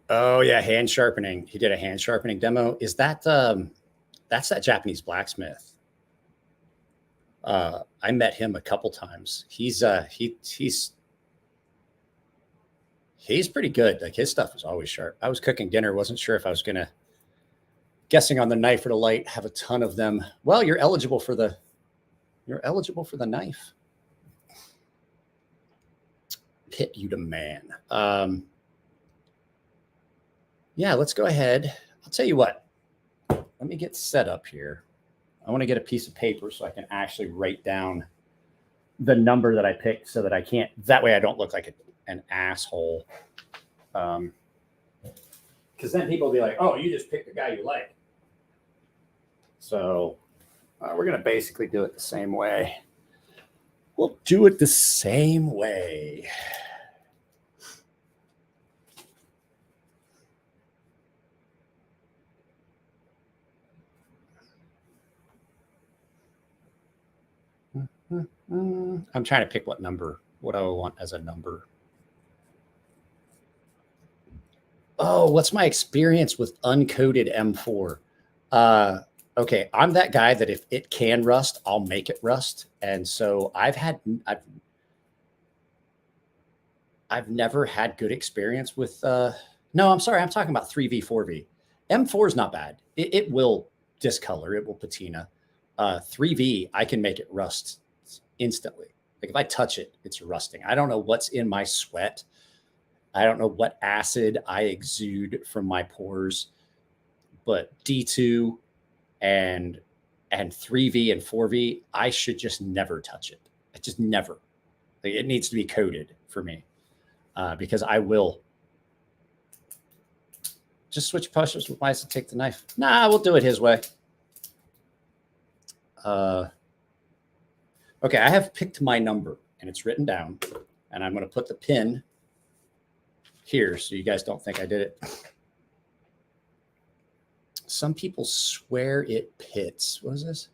Oh yeah, hand sharpening. He did a hand sharpening demo. Is that that's that Japanese blacksmith? I met him a couple times. He's pretty good. Like his stuff is always sharp. I was cooking dinner, wasn't sure if I was gonna, guessing on the knife or the light, have a ton of them. Well, you're eligible for the knife. Pit you to man. Yeah, let's go ahead. I'll tell you what. Let me get set up here. I want to get a piece of paper so I can actually write down the number that I picked so that I can't, that way I don't look like an asshole. Because then people will be like, oh, you just picked the guy you like. So we're going to basically do it the same way. We'll do it the same way. I'm trying to pick what I want as a number. Oh, what's my experience with uncoated M4? Okay, I'm that guy that if it can rust, I'll make it rust. And so I've never had good experience with, no, I'm sorry. I'm talking about 3V, 4V. M4 is not bad. It will discolor. It will patina. 3V, I can make it rust instantly. Like if I touch it, it's rusting. I don't know what's in my sweat. I don't know what acid I exude from my pores, but D2 and 3V and 4V, I should just never touch it. I just never. Like it needs to be coated for me because I will just switch pushers with mice and take the knife. Nah, we'll do it his way. Okay, I have picked my number and it's written down, and I'm going to put the pin here so you guys don't think I did it. Some people swear it pits. What is this?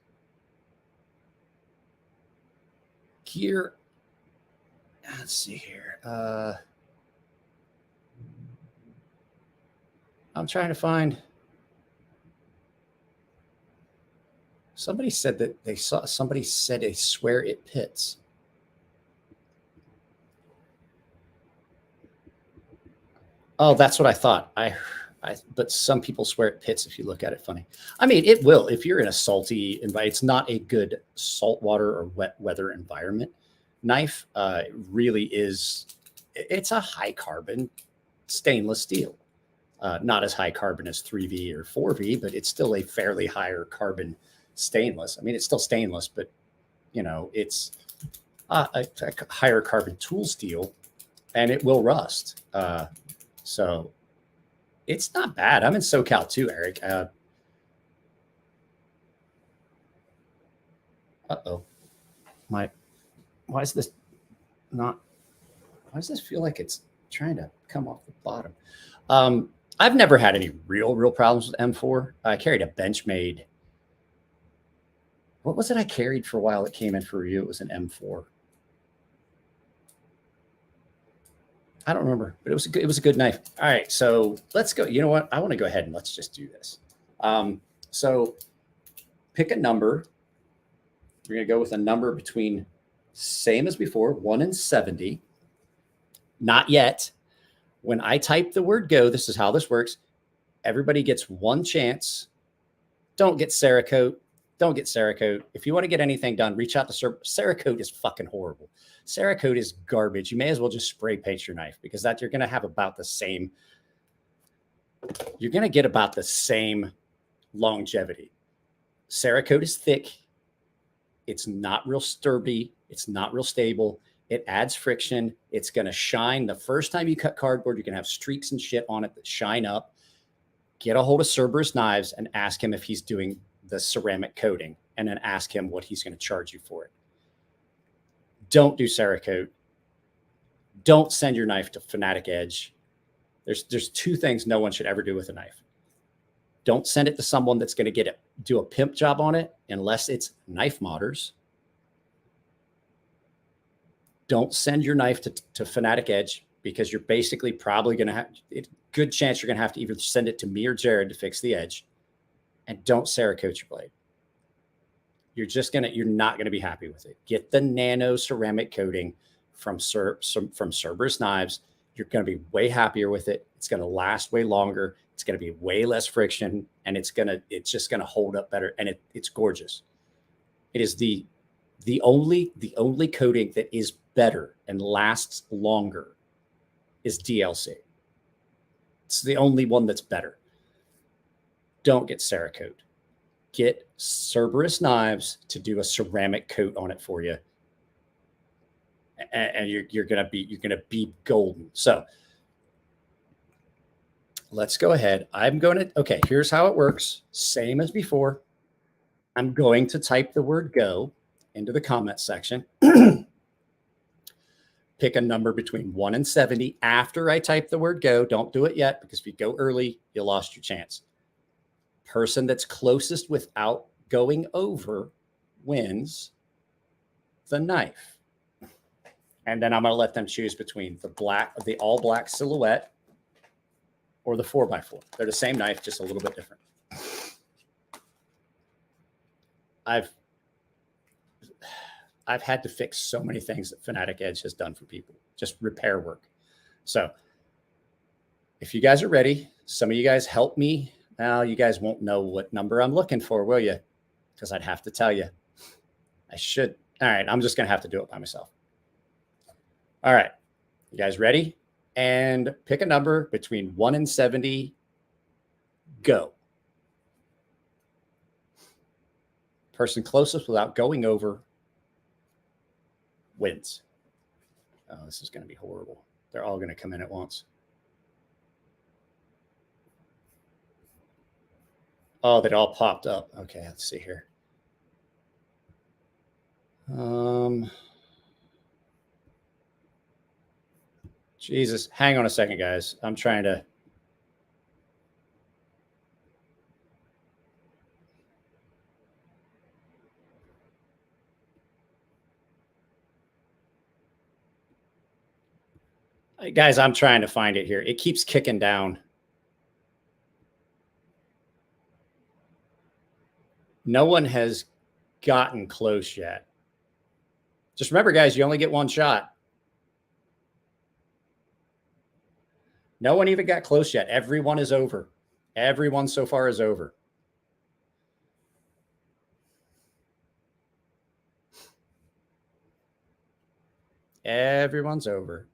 Gear. Let's see here. I'm trying to find. Somebody said that they saw, somebody said they swear it pits. Oh, that's what I thought. But some people swear it pits if you look at it funny. I mean, it will if you're in a salty environment. It's not a good saltwater or wet weather environment. Knife really is. It's a high carbon stainless steel. Not as high carbon as 3V or 4V, but it's still a fairly higher carbon stainless. I mean, it's still stainless, but you know, it's a higher carbon tool steel, and it will rust. So it's not bad. I'm in SoCal too, Eric. Uh-oh. Why does this feel like it's trying to come off the bottom? I've never had any real problems with M4. I carried a Benchmade. What was it I carried for a while that came in for review? It was an M4. I don't remember, but it was a good knife. All right, so let's go. You know what? I want to go ahead and let's just do this. So pick a number. We're going to go with a number between, same as before, 1 and 70. Not yet. When I type the word go, this is how this works. Everybody gets one chance. Don't get Cerakote. Don't get Cerakote. If you want to get anything done, reach out to Cerakote is fucking horrible. Cerakote is garbage. You may as well just spray paint your knife because that you're going to have about the same. You're going to get about the same longevity. Cerakote is thick. It's not real sturdy. It's not real stable. It adds friction. It's going to shine. The first time you cut cardboard, you're going to have streaks and shit on it that shine up. Get a hold of Cerberus Knives and ask him if he's doing the ceramic coating, and then ask him what he's going to charge you for it. Don't do Cerakote. Don't send your knife to Fanatic Edge. There's two things no one should ever do with a knife. Don't send it to someone that's going to do a pimp job on it unless it's knife modders. Don't send your knife to Fanatic Edge, because you're basically probably going to have good chance you're going to have to either send it to me or Jared to fix the edge. And don't Cerakote your blade. You're not going to be happy with it. Get the nano ceramic coating from Cerberus knives. You're going to be way happier with it. It's going to last way longer. It's going to be way less friction, and it's just going to hold up better. And it's gorgeous. It is the only coating that is better and lasts longer is DLC. It's the only one that's better. Don't get Cerakote. Get Cerberus knives to do a ceramic coat on it for you, and you're gonna be golden. So let's go ahead. Okay, here's how it works. Same as before. I'm going to type the word go into the comment section. Pick a number between 1 and 70 after I type the word go. Don't do it yet, because if you go early, you lost your chance. Person that's closest without going over wins the knife. And then I'm going to let them choose between the all black silhouette or the 4x4. They're the same knife, just a little bit different. I've had to fix so many things that Fanatic Edge has done for people, just repair work. So if you guys are ready, some of you guys help me. Now you guys won't know what number I'm looking for, will you? Because I'd have to tell you. I should. All right, I'm just going to have to do it by myself. All right, you guys ready? And pick a number between 1 and 70. Go. Person closest without going over wins. Oh, this is going to be horrible. They're all going to come in at once. Oh, they all popped up. Okay, let's see here. Jesus, hang on a second, guys. I'm trying to. Guys, I'm trying to find it here. It keeps kicking down. No one has gotten close yet. Just remember, guys, you only get one shot. No one even got close yet. Everyone is over. Everyone so far is over. Everyone's over.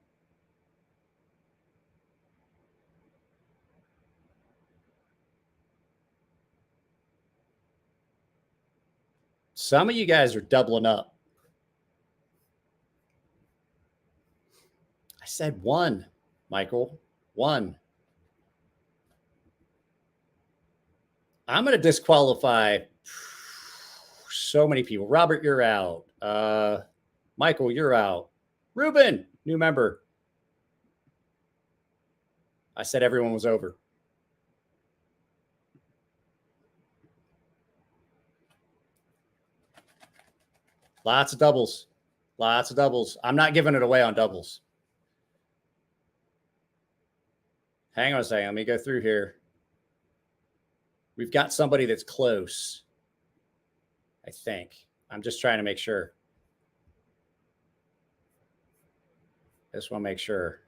Some of you guys are doubling up. I said 1, Michael. 1. I'm going to disqualify so many people. Robert, you're out. Michael, you're out. Ruben, new member. I said everyone was over. Lots of doubles. Lots of doubles. I'm not giving it away on doubles. Hang on a second. Let me go through here. We've got somebody that's close, I think. I'm just trying to make sure. I just want to make sure.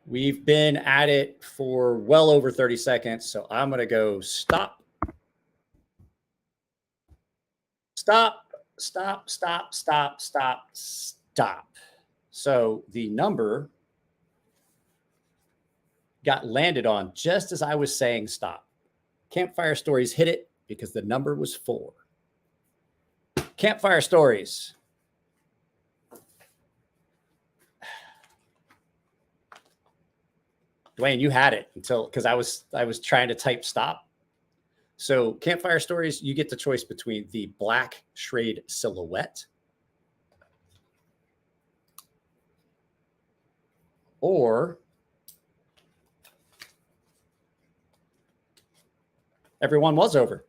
We've been at it for well over 30 seconds, so I'm going to go stop. Stop, stop, stop, stop, stop, stop. So the number got landed on just as I was saying stop. Campfire Stories hit it because the number was 4. Campfire Stories. Dwayne, you had it because I was trying to type stop. So Campfire Stories, you get the choice between the black Schrade silhouette or everyone was over.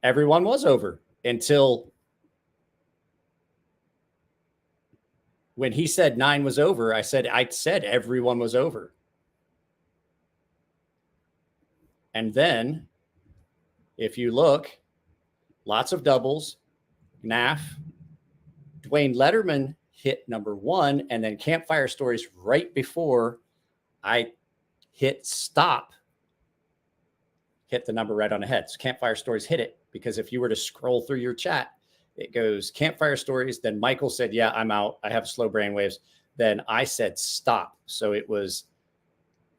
Everyone was over until when he said 9 was over. I said everyone was over. And then if you look, lots of doubles, NAF, Dwayne Letterman hit number 1, and then Campfire Stories right before I hit stop, hit the number right on the head. So Campfire Stories hit it, because if you were to scroll through your chat, it goes Campfire Stories. Then Michael said, yeah, I'm out. I have slow brainwaves. Then I said stop. So it was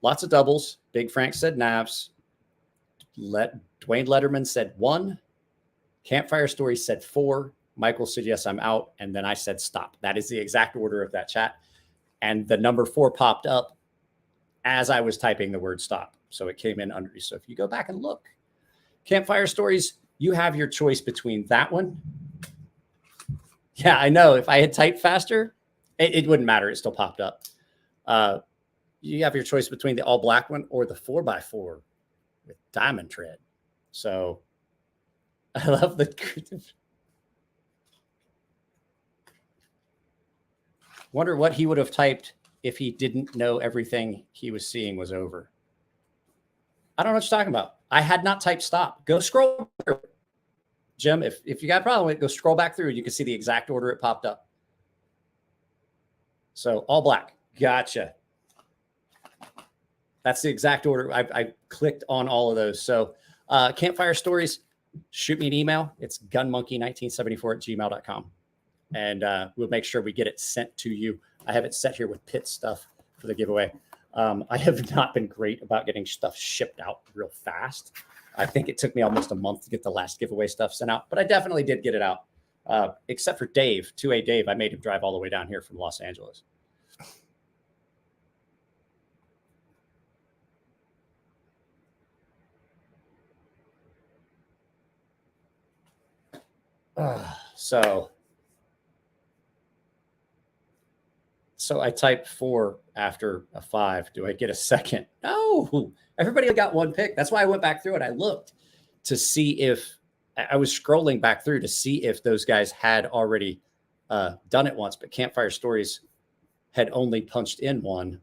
lots of doubles. Big Frank said NAFs. Dwayne Letterman said 1. Campfire Stories said 4. Michael said, yes, I'm out. And then I said stop. That is the exact order of that chat. And the number 4 popped up as I was typing the word stop. So it came in under. So if you go back and look, Campfire Stories, you have your choice between that one. Yeah, I know. If I had typed faster, it wouldn't matter. It still popped up. You have your choice between the all black one or the 4x4 with diamond tread. So I love the. Wonder what he would have typed if he didn't know everything he was seeing was over. I don't know what you're talking about. I had not typed stop. Go scroll through. Jim, if you got a problem with it, go scroll back through. You can see the exact order it popped up. So all black. Gotcha. That's the exact order. I clicked on all of those. So Campfire Stories, shoot me an email. It's gunmonkey1974@gmail.com. And we'll make sure we get it sent to you. I have it set here with pit stuff for the giveaway. I have not been great about getting stuff shipped out real fast. I think it took me almost a month to get the last giveaway stuff sent out, but I definitely did get it out. Except for Dave, 2A Dave. I made him drive all the way down here from Los Angeles. So I typed 4 after a 5. Do I get a second? No, everybody got one pick. That's why I went back through it. I looked to see if I was scrolling back through to see if those guys had already done it once, but Campfire Stories had only punched in 1.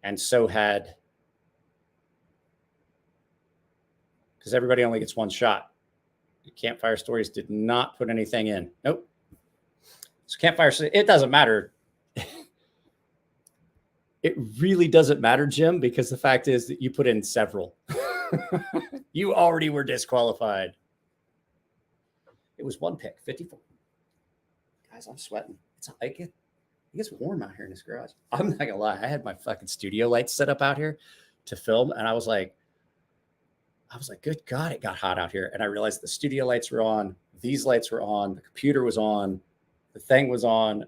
And so had, because everybody only gets 1 shot. Campfire Stories did not put anything in. Nope. So Campfire, it doesn't matter. It really doesn't matter, Jim, because the fact is that you put in several. You already were disqualified. It was 1 pick, 54. Guys, I'm sweating. It gets warm out here in this garage. I'm not gonna lie. I had my fucking studio lights set up out here to film, and I was like, good God, it got hot out here. And I realized the studio lights were on, these lights were on, the computer was on, the thing was on,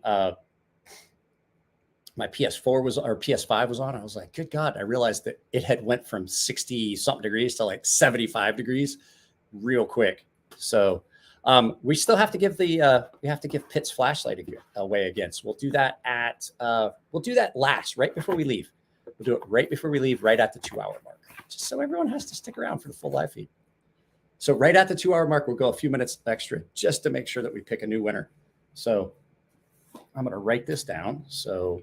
my PS4 was, or PS5 was on. I was like, good God. I realized that it had went from 60 something degrees to like 75 degrees real quick. So we still have to give we have to give Pitt's flashlight away again. So we'll do that we'll do that last, right before we leave. We'll do it right before we leave, right at the 2-hour mark, just so everyone has to stick around for the full live feed. So right at the 2-hour mark, we'll go a few minutes extra just to make sure that we pick a new winner. So I'm going to write this down. So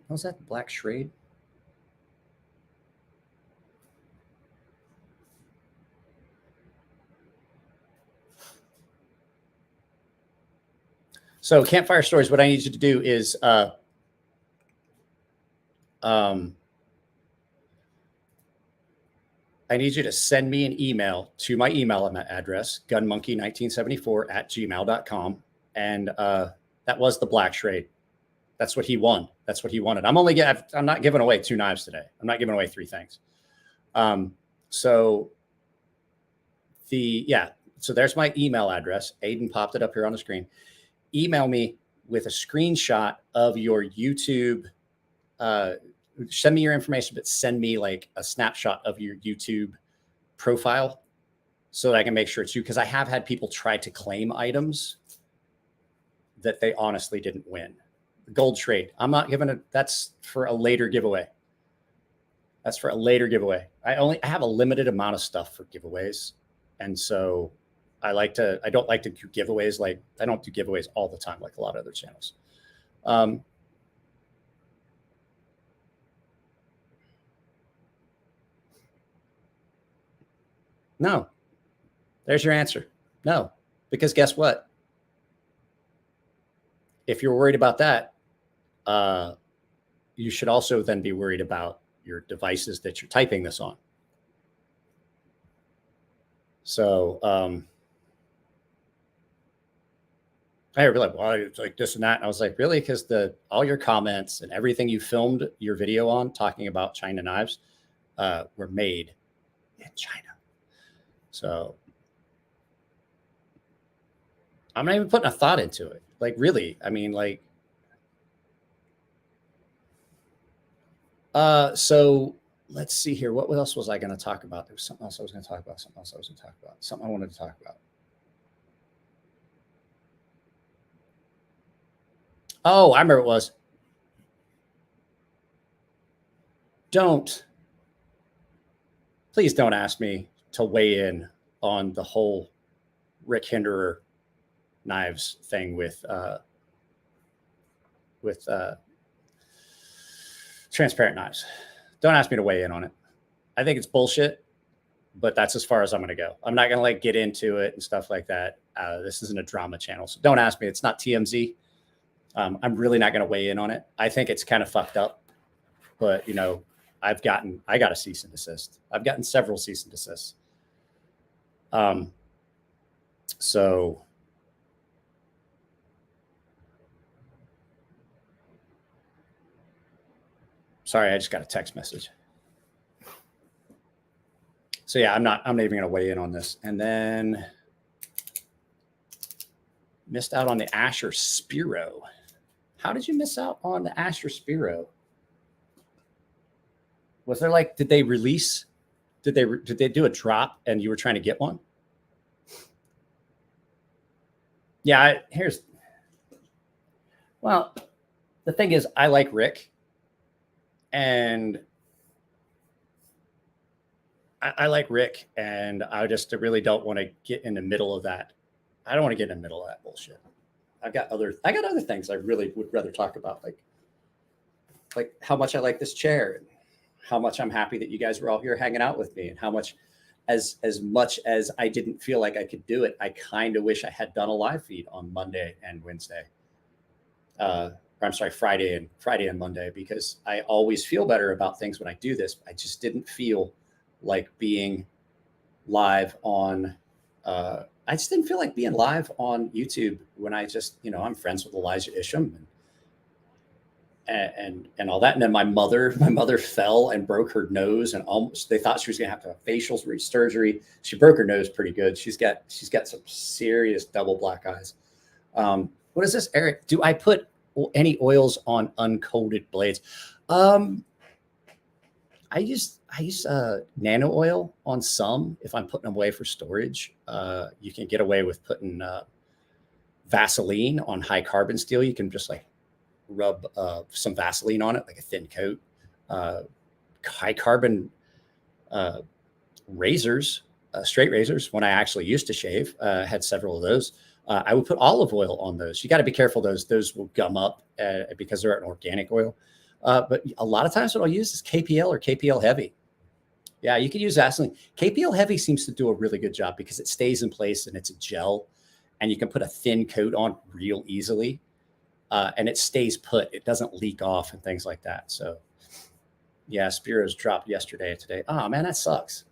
was that Black Shrade? So Campfire Stories, what I need you to do is I need you to send me an email to my email address, gunmonkey1974@gmail.com. And that was the Black Shrade. That's what he won. That's what he wanted. I'm not giving away 2 knives today. I'm not giving away 3 things. So there's my email address. Aiden popped it up here on the screen. Email me with a screenshot of your YouTube. Send me your information, but send me like a snapshot of your YouTube profile so that I can make sure it's you. Because I have had people try to claim items that they honestly didn't win. Gold trade. I'm not giving it. That's for a later giveaway. That's for a later giveaway. I have a limited amount of stuff for giveaways. And so I don't like to do giveaways. Like I don't do giveaways all the time, like a lot of other channels. No, there's your answer. No, because guess what? If you're worried about that, you should also then be worried about your devices that you're typing this on. So I realized, well, it's like this and that. And I was like, really? Because all your comments and everything you filmed your video on talking about China knives were made in China. So I'm not even putting a thought into it. Like, really, I mean, like, so let's see here. What else was I going to talk about? There was something else I was going to talk about. Something I wanted to talk about. Oh, I remember it was. Please don't ask me to weigh in on the whole Rick Hinderer knives thing with transparent knives. Don't ask me to weigh in on it. I think it's bullshit, but that's as far as I'm going to go. I'm not going to like get into it and stuff like that. This isn't a drama channel, so don't ask me. It's not TMZ. I'm really not going to weigh in on it. I think it's kind of fucked up, but you know, I got a cease and desist. I've gotten several cease and desists. So sorry, I just got a text message. So yeah, I'm not even going to weigh in on this. And then missed out on the Asher Spiro. How did you miss out on the Asher Spiro? Was there like, did they do a drop and you were trying to get one? Yeah, well, the thing is, I like Rick, and I like Rick, and I just really don't want to get in the middle of that. I don't want to get in the middle of that bullshit. I got other things I really would rather talk about, like how much I like this chair, and how much I'm happy that you guys were all here hanging out with me, and how much, as much as I didn't feel like I could do it, I kind of wish I had done a live feed on Monday and Wednesday. I'm sorry, Friday and Monday, because I always feel better about things when I do this. I just didn't feel like being live on, I just didn't feel like being live on YouTube when I just, you know, I'm friends with Elijah Isham and all that. And then my mother fell and broke her nose, and almost, they thought she was going to have to have facial surgery. She broke her nose pretty good. She's got some serious double black eyes. What is this, Eric? Do I put any oils on uncoated blades? I use nano oil on some if I'm putting them away for storage. You can get away with putting Vaseline on high carbon steel. You can just like rub some Vaseline on it, like a thin coat. High carbon razors, straight razors, when I actually used to shave, had several of those. I would put olive oil on those. You got to be careful. Those will gum up because they're an organic oil. But a lot of times what I'll use is KPL or KPL Heavy. Yeah, you can use Vaseline. KPL Heavy seems to do a really good job because it stays in place and it's a gel, and you can put a thin coat on real easily. And it stays put. It doesn't leak off and things like that. So yeah, Spiro's dropped yesterday and today. Oh man, that sucks.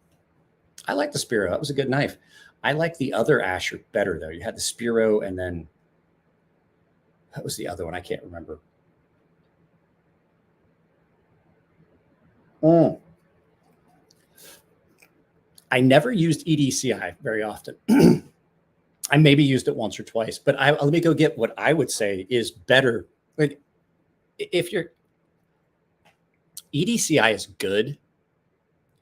I like the Spiro. That was a good knife. I like the other Asher better though. You had the Spiro, and then what was the other one? I can't remember. I never used EDCI very often. I maybe used it once or twice, but let me go get what I would say is better. Like, if you're EDCI is good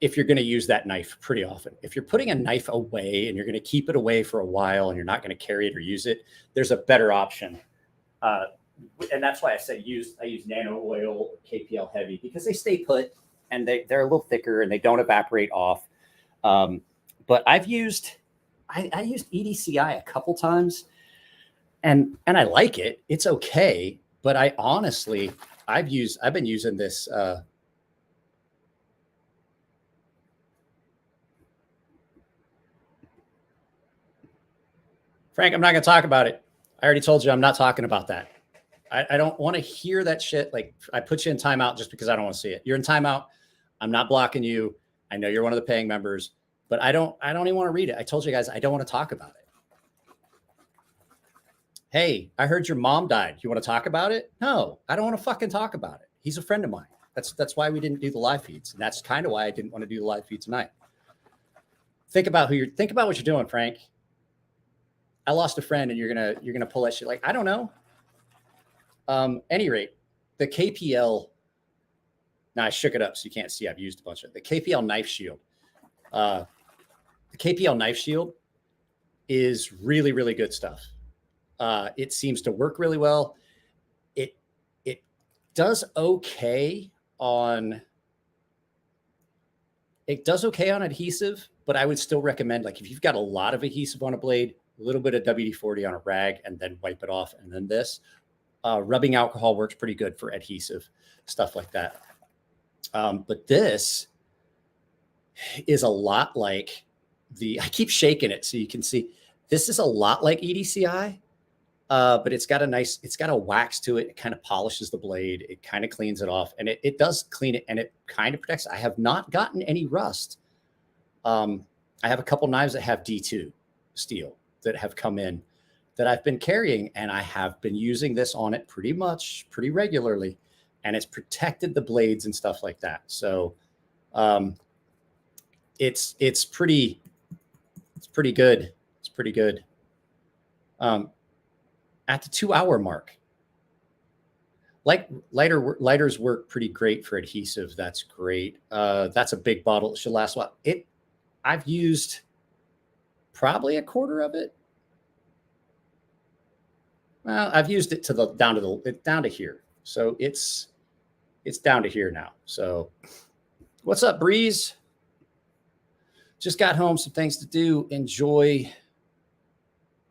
if you're going to use that knife pretty often. If you're putting a knife away and you're going to keep it away for a while and you're not going to carry it or use it, there's a better option. And that's why I say I use nano oil KPL heavy, because they stay put and they're a little thicker and they don't evaporate off. But I used EDCI a couple times and I like it. It's okay. But I honestly, I've been using this, Frank, I'm not going to talk about it. I already told you I'm not talking about that. I don't want to hear that shit. Like, I put you in timeout just because I don't want to see it. You're in timeout. I'm not blocking you. I know you're one of the paying members, but I don't even want to read it. I told you guys I don't want to talk about it. Hey, I heard your mom died. You want to talk about it? No, I don't want to fucking talk about it. He's a friend of mine. That's why we didn't do the live feeds. And that's kind of why I didn't want to do the live feed tonight. Think about what you're doing, Frank. I lost a friend and you're gonna pull that shit. Like, I don't know. Any rate, the KPL. Now I shook it up so you can't see. I've used a bunch of it. The KPL knife shield. The KPL knife shield is really, really good stuff. It seems to work really well. It does okay on. It does okay on adhesive, but I would still recommend, like, if you've got a lot of adhesive on a blade, a little bit of WD-40 on a rag and then wipe it off. And then this rubbing alcohol works pretty good for adhesive stuff like that. But this is a lot like I keep shaking it so you can see, this is a lot like EDCI, but it's got a wax to it. It kind of polishes the blade. It kind of cleans it off, and it does clean it, and it kind of protects. I have not gotten any rust. I have a couple knives that have D2 steel that have come in that I've been carrying, and I have been using this on it pretty regularly, and it's protected the blades and stuff like that. So it's pretty good. It's pretty good. At the 2-hour mark, like lighters work pretty great for adhesive. That's great. That's a big bottle. It should last a while. I've used probably a quarter of it. Well, I've used it down to here. So it's down to here now. So what's up, Breeze? Just got home, some things to do. Enjoy.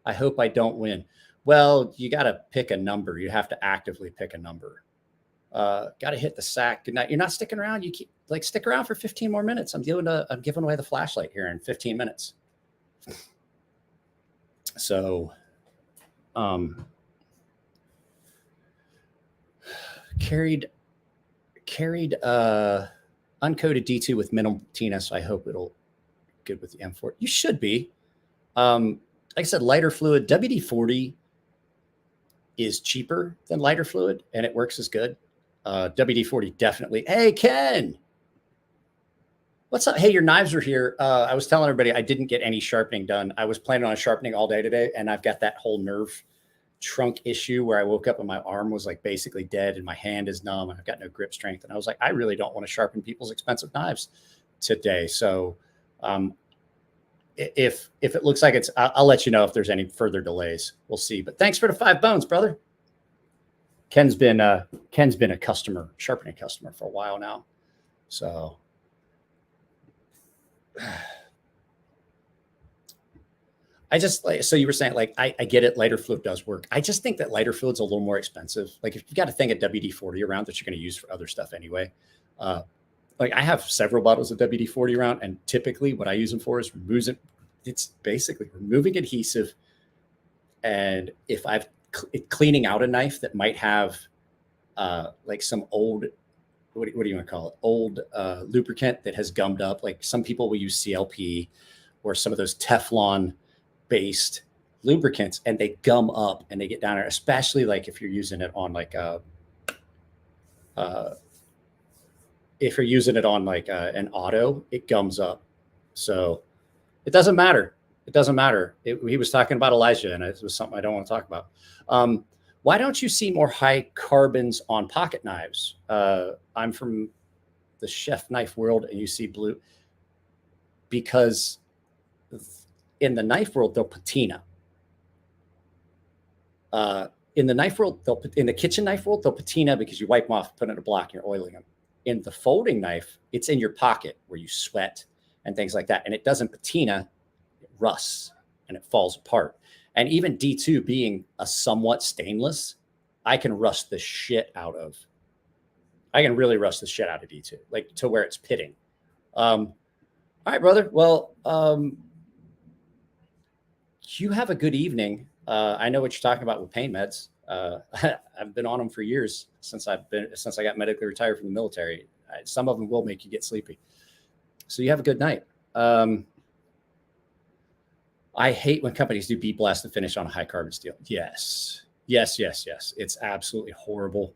I hope I don't win. Well, you got to pick a number. You have to actively pick a number. Got to hit the sack. Good night. You're not sticking around. You stick around for 15 more minutes. I'm giving away the flashlight here in 15 minutes. So, carried uncoated D2 with minimal patina. So I hope it'll good with the M4. You should be. Like I said, lighter fluid. WD-40 is cheaper than lighter fluid, and it works as good. WD-40 definitely. Hey, Ken. What's up? Hey, your knives are here. I was telling everybody I didn't get any sharpening done. I was planning on sharpening all day today, and I've got that whole nerve trunk issue where I woke up and my arm was like basically dead and my hand is numb and I've got no grip strength. And I was like, I really don't want to sharpen people's expensive knives today. So if it looks like I'll let you know if there's any further delays. We'll see. But thanks for the 5 bones, brother. Ken's been a sharpening customer for a while now. So I just, like, so you were saying, like, I get it. Lighter fluid does work. I just think that lighter fluid's a little more expensive. Like, if you've got a thing of WD-40 around that you're going to use for other stuff anyway. Like, I have several bottles of WD-40 around, and typically what I use them for is it's basically removing adhesive. And if I've cleaning out a knife that might have like some old, what do you want to call it? Old lubricant that has gummed up. Like, some people will use CLP or some of those Teflon based lubricants, and they gum up and they get down there, especially like if you're using it on like an auto, it gums up. So it doesn't matter. It doesn't matter. He was talking about Elijah, and it was something I don't want to talk about. Why don't you see more high carbons on pocket knives? I'm from the chef knife world, and you see blue. because in the knife world, they'll patina. In the knife world, in the kitchen knife world, they'll patina because you wipe them off, put it in a block, and you're oiling them. In the folding knife, it's in your pocket where you sweat and things like that. And it doesn't patina, it rusts and it falls apart. And even D2 being a somewhat stainless, I can rust the shit out of. I can really rust the shit out of D2, like to where it's pitting. All right, brother. Well, you have a good evening. I know what you're talking about with pain meds. I've been on them for years since I got medically retired from the military. Some of them will make you get sleepy. So you have a good night. I hate when companies do bead blast and finish on a high carbon steel. Yes. It's absolutely horrible.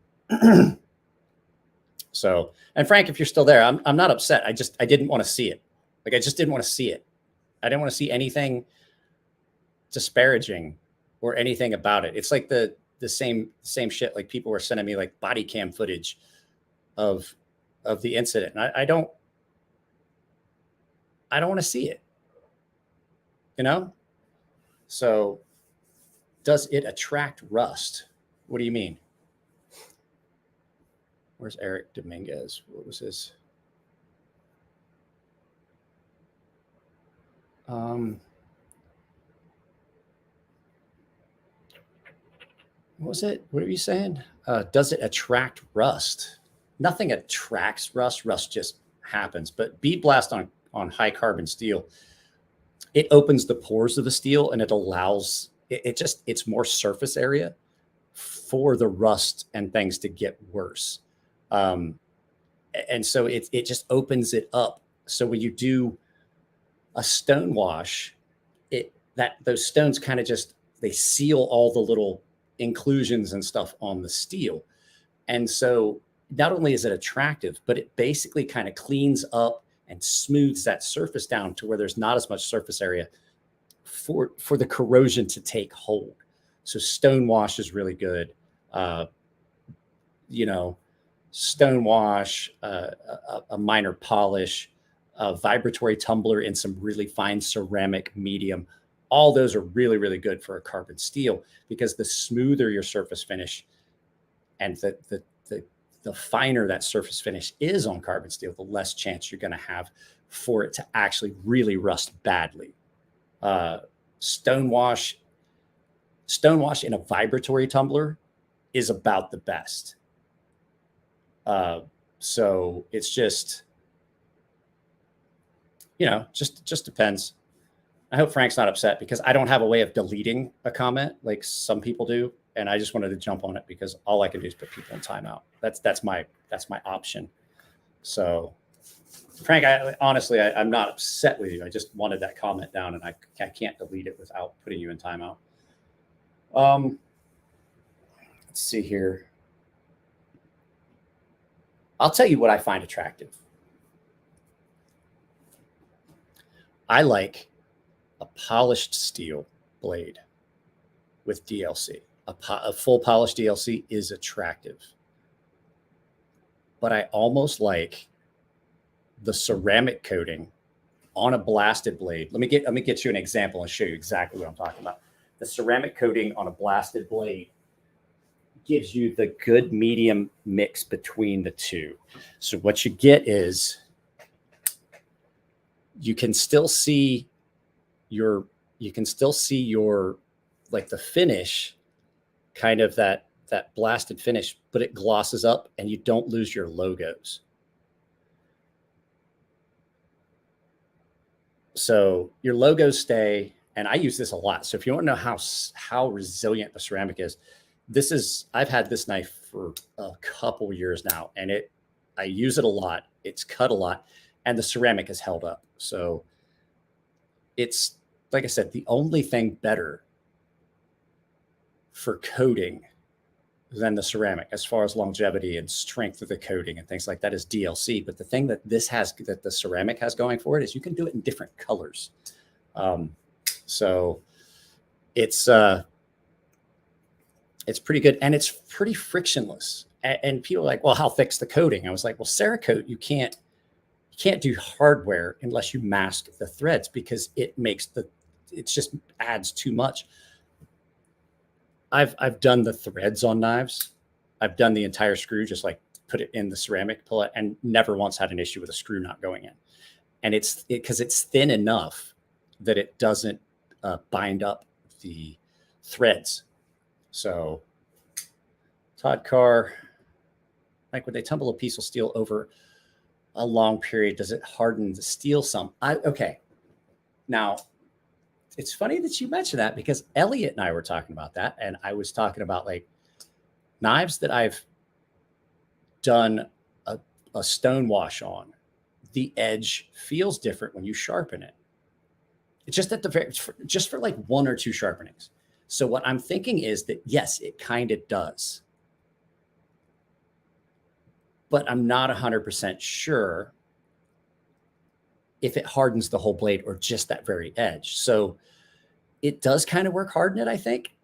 So, and Frank, if you're still there, I'm not upset. I didn't want to see it. Like, I just didn't want to see it. I didn't want to see anything disparaging or anything about it. It's like the same shit. Like, people were sending me like body cam footage of the incident. And I don't want to see it, you know? So does it attract rust? What do you mean? Where's Eric Dominguez? What was his? What was it? What are you saying? Does it attract rust? Nothing attracts rust. Rust just happens. But bead blast on high carbon steel, it opens the pores of the steel and it allows it's more surface area for the rust and things to get worse. And so it just opens it up. So when you do a stone wash, those stones kind of they seal all the little inclusions and stuff on the steel. And so not only is it attractive, but it basically kind of cleans up and smooths that surface down to where there's not as much surface area for the corrosion to take hold. So stone wash is really good. Stone wash, a minor polish, a vibratory tumbler in some really fine ceramic medium. All those are really, really good for a carbon steel, because the smoother your surface finish and the finer that surface finish is on carbon steel, the less chance you're going to have for it to actually really rust badly. Stone wash in a vibratory tumbler is about the best. So it's just, just depends. I hope Frank's not upset, because I don't have a way of deleting a comment like some people do. And I just wanted to jump on it because all I can do is put people in timeout. That's my option. So Frank, honestly, I'm not upset with you. I just wanted that comment down, and I can't delete it without putting you in timeout. Let's see here. I'll tell you what I find attractive. I like a polished steel blade with DLC. A full polished DLC is attractive. But I almost like the ceramic coating on a blasted blade. Let me get you an example and show you exactly what I'm talking about. The ceramic coating on a blasted blade gives you the good medium mix between the two. So what you get is you can still see your like the finish, kind of that blasted finish, but it glosses up and you don't lose your logos. So your logos stay, and I use this a lot. So if you want to know how resilient the ceramic is, I've had this knife for a couple years now, and I use it a lot. It's cut a lot, and the ceramic has held up. So it's, like I said, the only thing better for coating than the ceramic as far as longevity and strength of the coating and things like that is DLC. But the thing that that the ceramic has going for it is you can do it in different colors. So it's pretty good, and it's pretty frictionless. And people are like, well, how thick's the coating? I was like, well, Cerakote, you can't can't do hardware unless you mask the threads, because it just adds too much. I've done the threads on knives. I've done the entire screw, just like put it in the ceramic, pull it, and never once had an issue with a screw not going in. And it's because it's thin enough that it doesn't bind up the threads. So Todd Carr, like when they tumble a piece of steel over a long period, does it harden the steel some? Okay. Now, it's funny that you mentioned that, because Elliot and I were talking about that. And I was talking about like knives that I've done a stone wash on. The edge feels different when you sharpen it. It's just at just for like one or two sharpenings. So what I'm thinking is that, yes, it kind of does. But I'm not 100% sure if it hardens the whole blade or just that very edge. So it does kind of work harden it, I think.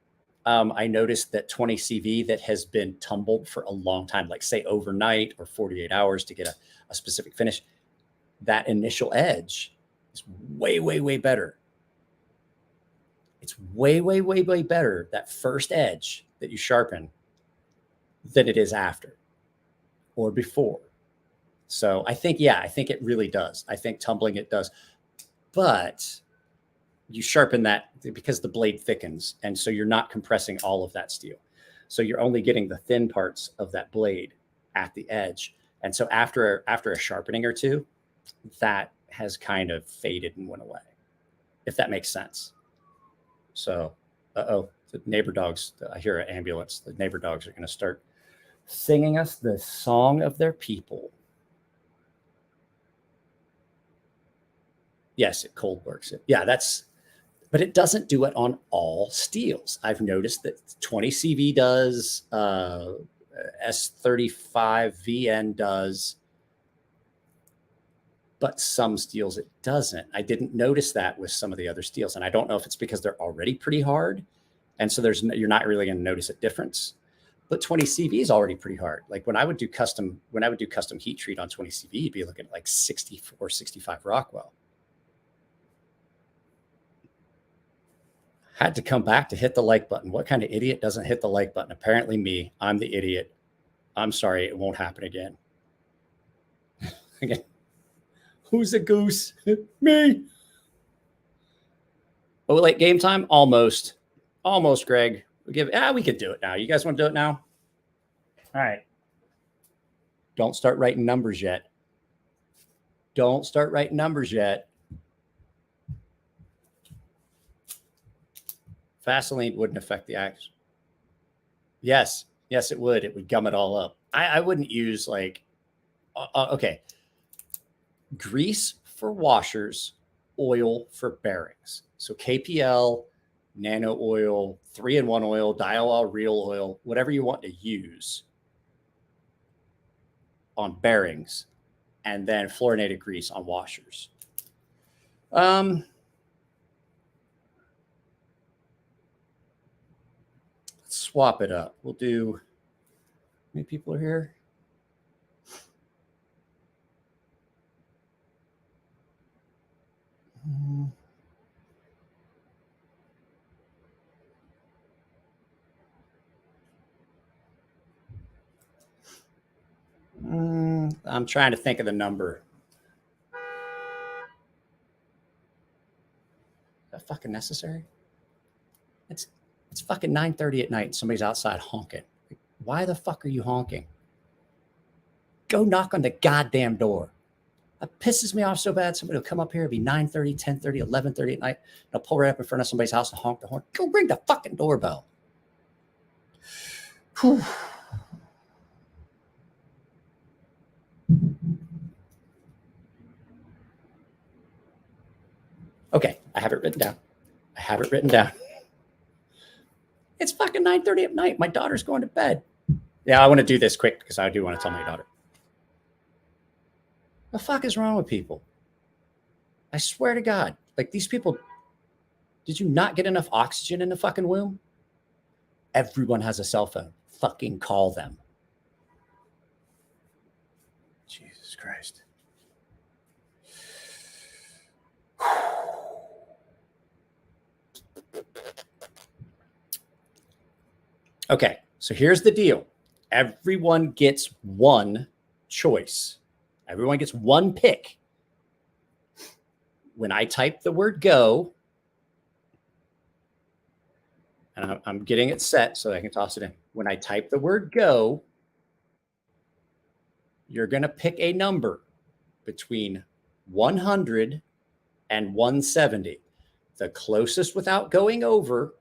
I noticed that 20 CV that has been tumbled for a long time, like say overnight or 48 hours to get a specific finish, that initial edge is way, way, way better. It's way, way, way, way better, that first edge that you sharpen, than it is after or before. So I think it really does. I think tumbling it does. But you sharpen that because the blade thickens. And so you're not compressing all of that steel. So you're only getting the thin parts of that blade at the edge. And so after a sharpening or two, that has kind of faded and went away, if that makes sense. So, the neighbor dogs, I hear an ambulance. The neighbor dogs are going to start singing us the song of their people. Yes, it cold works it. Yeah, but it doesn't do it on all steels. I've noticed that 20 CV does, S35 VN does, but some steels it doesn't. I didn't notice that with some of the other steels. And I don't know if it's because they're already pretty hard. And so you're not really going to notice a difference. But 20 CV is already pretty hard. Like when I would do custom heat treat on 20 CV, you'd be looking at like 64, 65 Rockwell. Had to come back to hit the like button. What kind of idiot doesn't hit the like button? Apparently me. I'm the idiot. I'm sorry. It won't happen again. Again. Who's a goose? Me. Oh, late game time? Almost, Greg. We could do it now. You guys want to do it now? All right. Don't start writing numbers yet. Vaseline wouldn't affect the action. Yes, it would. It would gum it all up. I wouldn't use like, okay. Grease for washers, oil for bearings. So KPL, nano oil, 3-in-1 oil, diol real oil, whatever you want to use on bearings, and then fluorinated grease on washers. Let's swap it up. We'll do, how many people are here? I'm trying to think of the number. Is that fucking necessary? It's fucking 9:30 at night. Somebody's outside honking. Why the fuck are you honking? Go knock on the goddamn door. That pisses me off so bad. Somebody will come up here. It'll be 9:30, 10:30, 11:30 at night. They'll pull right up in front of somebody's house and honk the horn. Go ring the fucking doorbell. Whew. Okay, I have it written down. It's fucking 9:30 at night. My daughter's going to bed. Yeah, I want to do this quick because I do want to tell my daughter. The fuck is wrong with people? I swear to God, like these people, did you not get enough oxygen in the fucking womb? Everyone has a cell phone. Fucking call them. Jesus Christ. Okay, so here's the deal. Everyone gets one choice. Everyone gets one pick. When I type the word go, and I'm getting it set so I can toss it in. When I type the word go, you're going to pick a number between 100 and 170. The closest without going over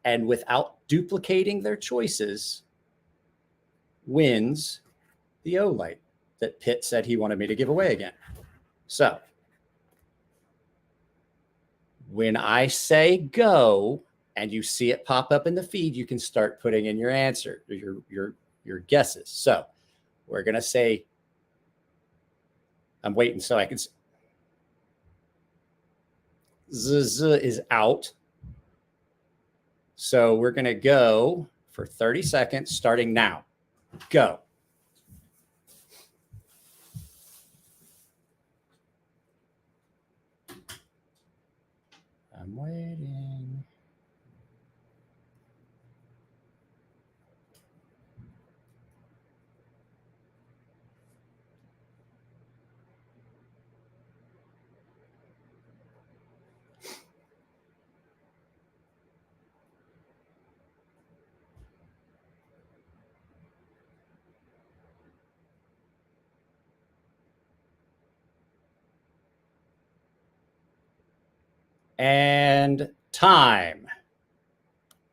and without duplicating their choices wins the Olight that Pitt said he wanted me to give away again. So when I say go and you see it pop up in the feed, you can start putting in your answer, your guesses. So we're going to say, I'm waiting so I can. Z is out. So we're going to go for 30 seconds starting now. Go. I'm waiting. And time.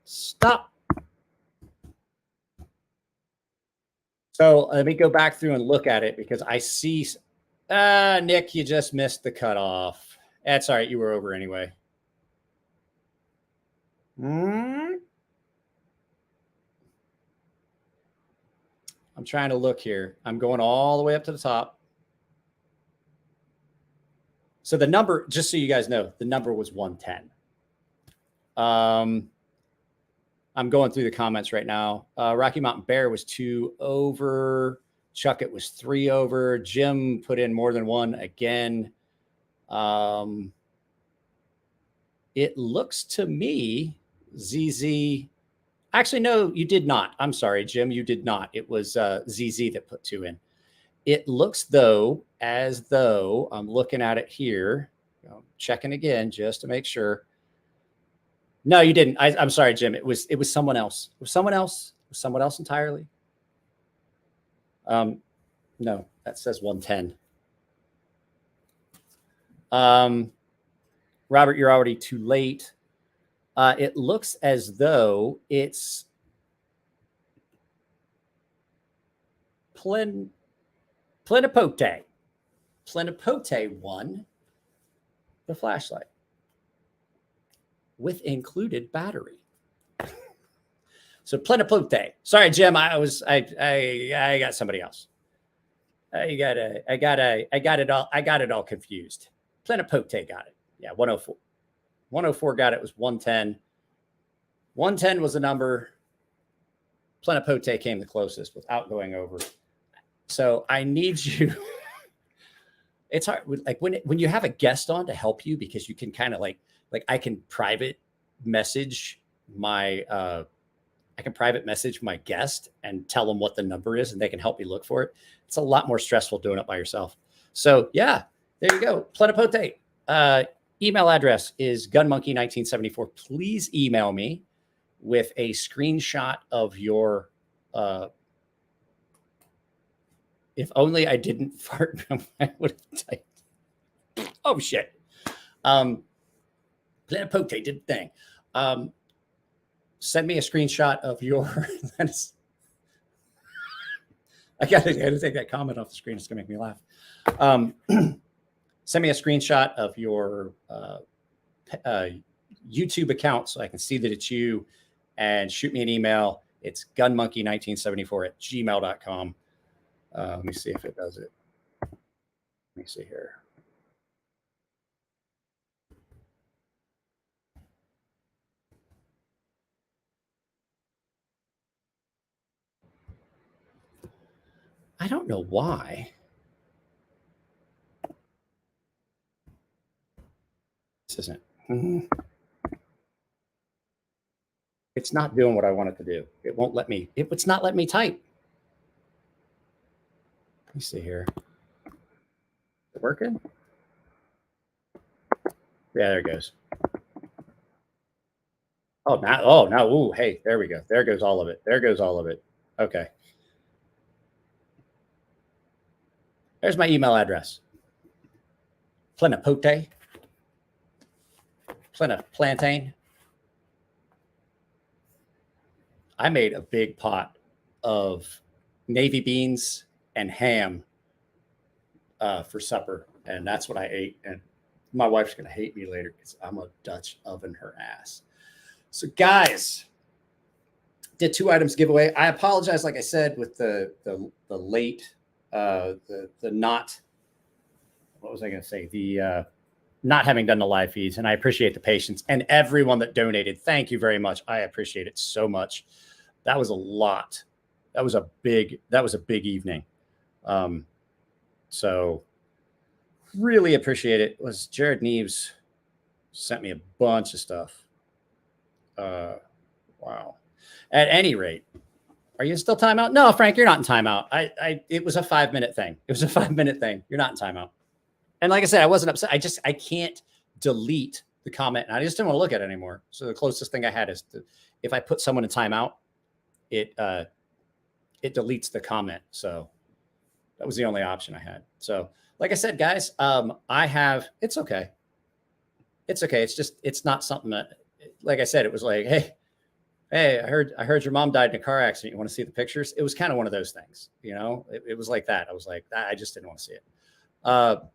Stop. So let me go back through and look at it because I see, Nick, you just missed the cutoff. That's all right. You were over anyway. I'm trying to look here. I'm going all the way up to the top. So the number, just so you guys know, the number was 110. I'm going through the comments right now. Rocky Mountain Bear was 2 over. Chuck, it was 3 over. Jim put in more than 1 again. It looks to me, ZZ. Actually, no, you did not. I'm sorry, Jim, you did not. It was ZZ that put 2 in. It looks as though I'm looking at it here. I'm checking again just to make sure. No, you didn't. I'm sorry, Jim. It was someone else. It was someone else. It was someone else entirely. No, that says 110. Robert, you're already too late. It looks as though it's Plenipote. Plenipote won the flashlight with included battery. So Plenipote. Sorry, Jim. I got somebody else. I got it all confused. Plenipote got it. Yeah, 104. 104 got it. Was 110. 110 was the number. Plenipote came the closest without going over. So I need you. It's hard, like when you have a guest on to help you, because you can kind of like I can private message my guest and tell them what the number is, and they can help me look for it. It's a lot more stressful doing it by yourself. So yeah, there you go. Plenipote. Email address is gunmonkey1974. Please email me with a screenshot of your. If only I didn't fart, I would have typed. Oh shit. Plenipote did the thing. Send me a screenshot of your. I gotta take that comment off the screen. It's gonna make me laugh. Send me a screenshot of your YouTube account so I can see that it's you, and shoot me an email. It's gunmonkey1974@gmail.com. Let me see if it does it. Let me see here. I don't know why. This isn't. It's not doing what I want it to do. It won't let me. It's not letting me type. Let me see here. Is it working? Yeah, there it goes. Oh, now, ooh, hey, there we go. There goes all of it. There goes all of it. Okay. There's my email address. Plenipote. Plantain. I made a big pot of navy beans and ham for supper, and that's what I ate. And my wife's gonna hate me later because I'm a Dutch oven her ass. So, guys, did 2 items giveaway. I apologize, like I said, with the late, the not. What was I gonna say? The not having done the live feeds, and I appreciate the patience and everyone that donated. Thank you very much. I appreciate it so much. That was a lot. That was a big evening. So really appreciate it. Was Jared Neves sent me a bunch of stuff. Wow. At any rate, are you still timeout? No, Frank, you're not in timeout. It was a 5-minute thing. It was a 5-minute thing. You're not in timeout. And like I said, I wasn't upset. I can't delete the comment. And I just didn't want to look at it anymore. So the closest thing I had is if I put someone in timeout, it deletes the comment. So that was the only option I had. So like I said, guys, it's okay. It's okay. It's not something that, like I said, it was like, hey, I heard your mom died in a car accident. You want to see the pictures? It was kind of one of those things, it was like that. I was like, I just didn't want to see it.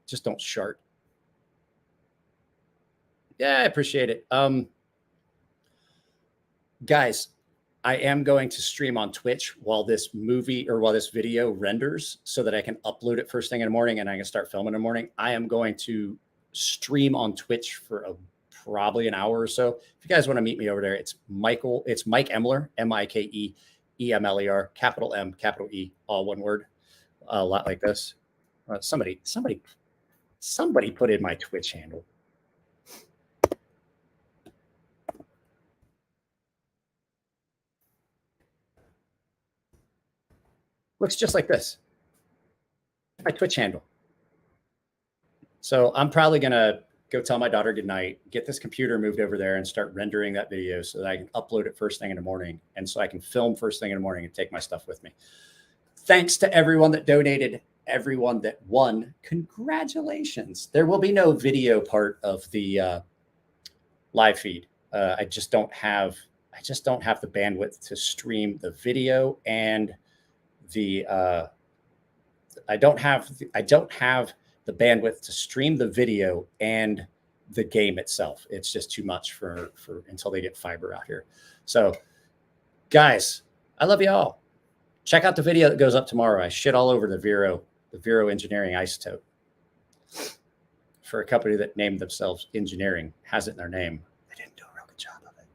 Just don't shart. Yeah, I appreciate it. Guys, I am going to stream on Twitch while this video renders so that I can upload it first thing in the morning and I can start filming in the morning. I am going to stream on Twitch for probably an hour or so. If you guys want to meet me over there, it's Mike Emler, MikeEmler, capital M, capital E, all one word, a lot like this. Somebody put in my Twitch handle. Looks just like this. My Twitch handle. So I'm probably going to go tell my daughter goodnight, get this computer moved over there and start rendering that video so that I can upload it first thing in the morning. And so I can film first thing in the morning and take my stuff with me. Thanks to everyone that donated, everyone that won. Congratulations. There will be no video part of the live feed. I just don't have the bandwidth to stream the video and I don't have the bandwidth to stream the video and the game itself. It's just too much for until they get fiber out here. So guys, I love you all. Check out the video that goes up tomorrow. I shit all over the Vero engineering isotope for a company that named themselves engineering, has it in their name. They didn't do a real good job of it.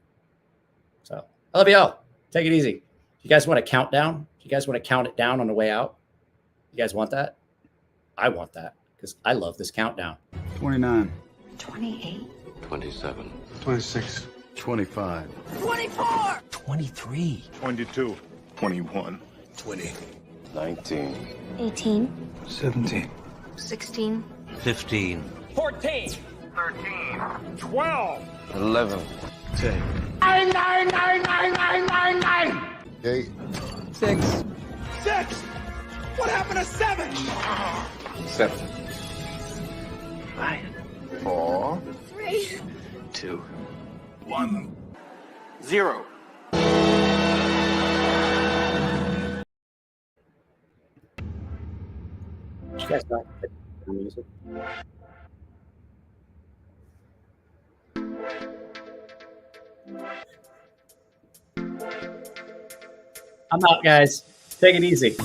So I love you all. Take it easy. You guys want a countdown? You guys want to count it down on the way out? You guys want that? I want that because I love this countdown. 29. 28. 27. 26. 25. 24. 23. 22. 21. 20. 19. 18. 17. 16. 15. 14. 13. 12. 11. 10. 8. 6. 6. What happened to 7? 7. 5. 4. 3. 2. 1. 0. You guys not music? I'm out, guys. Take it easy.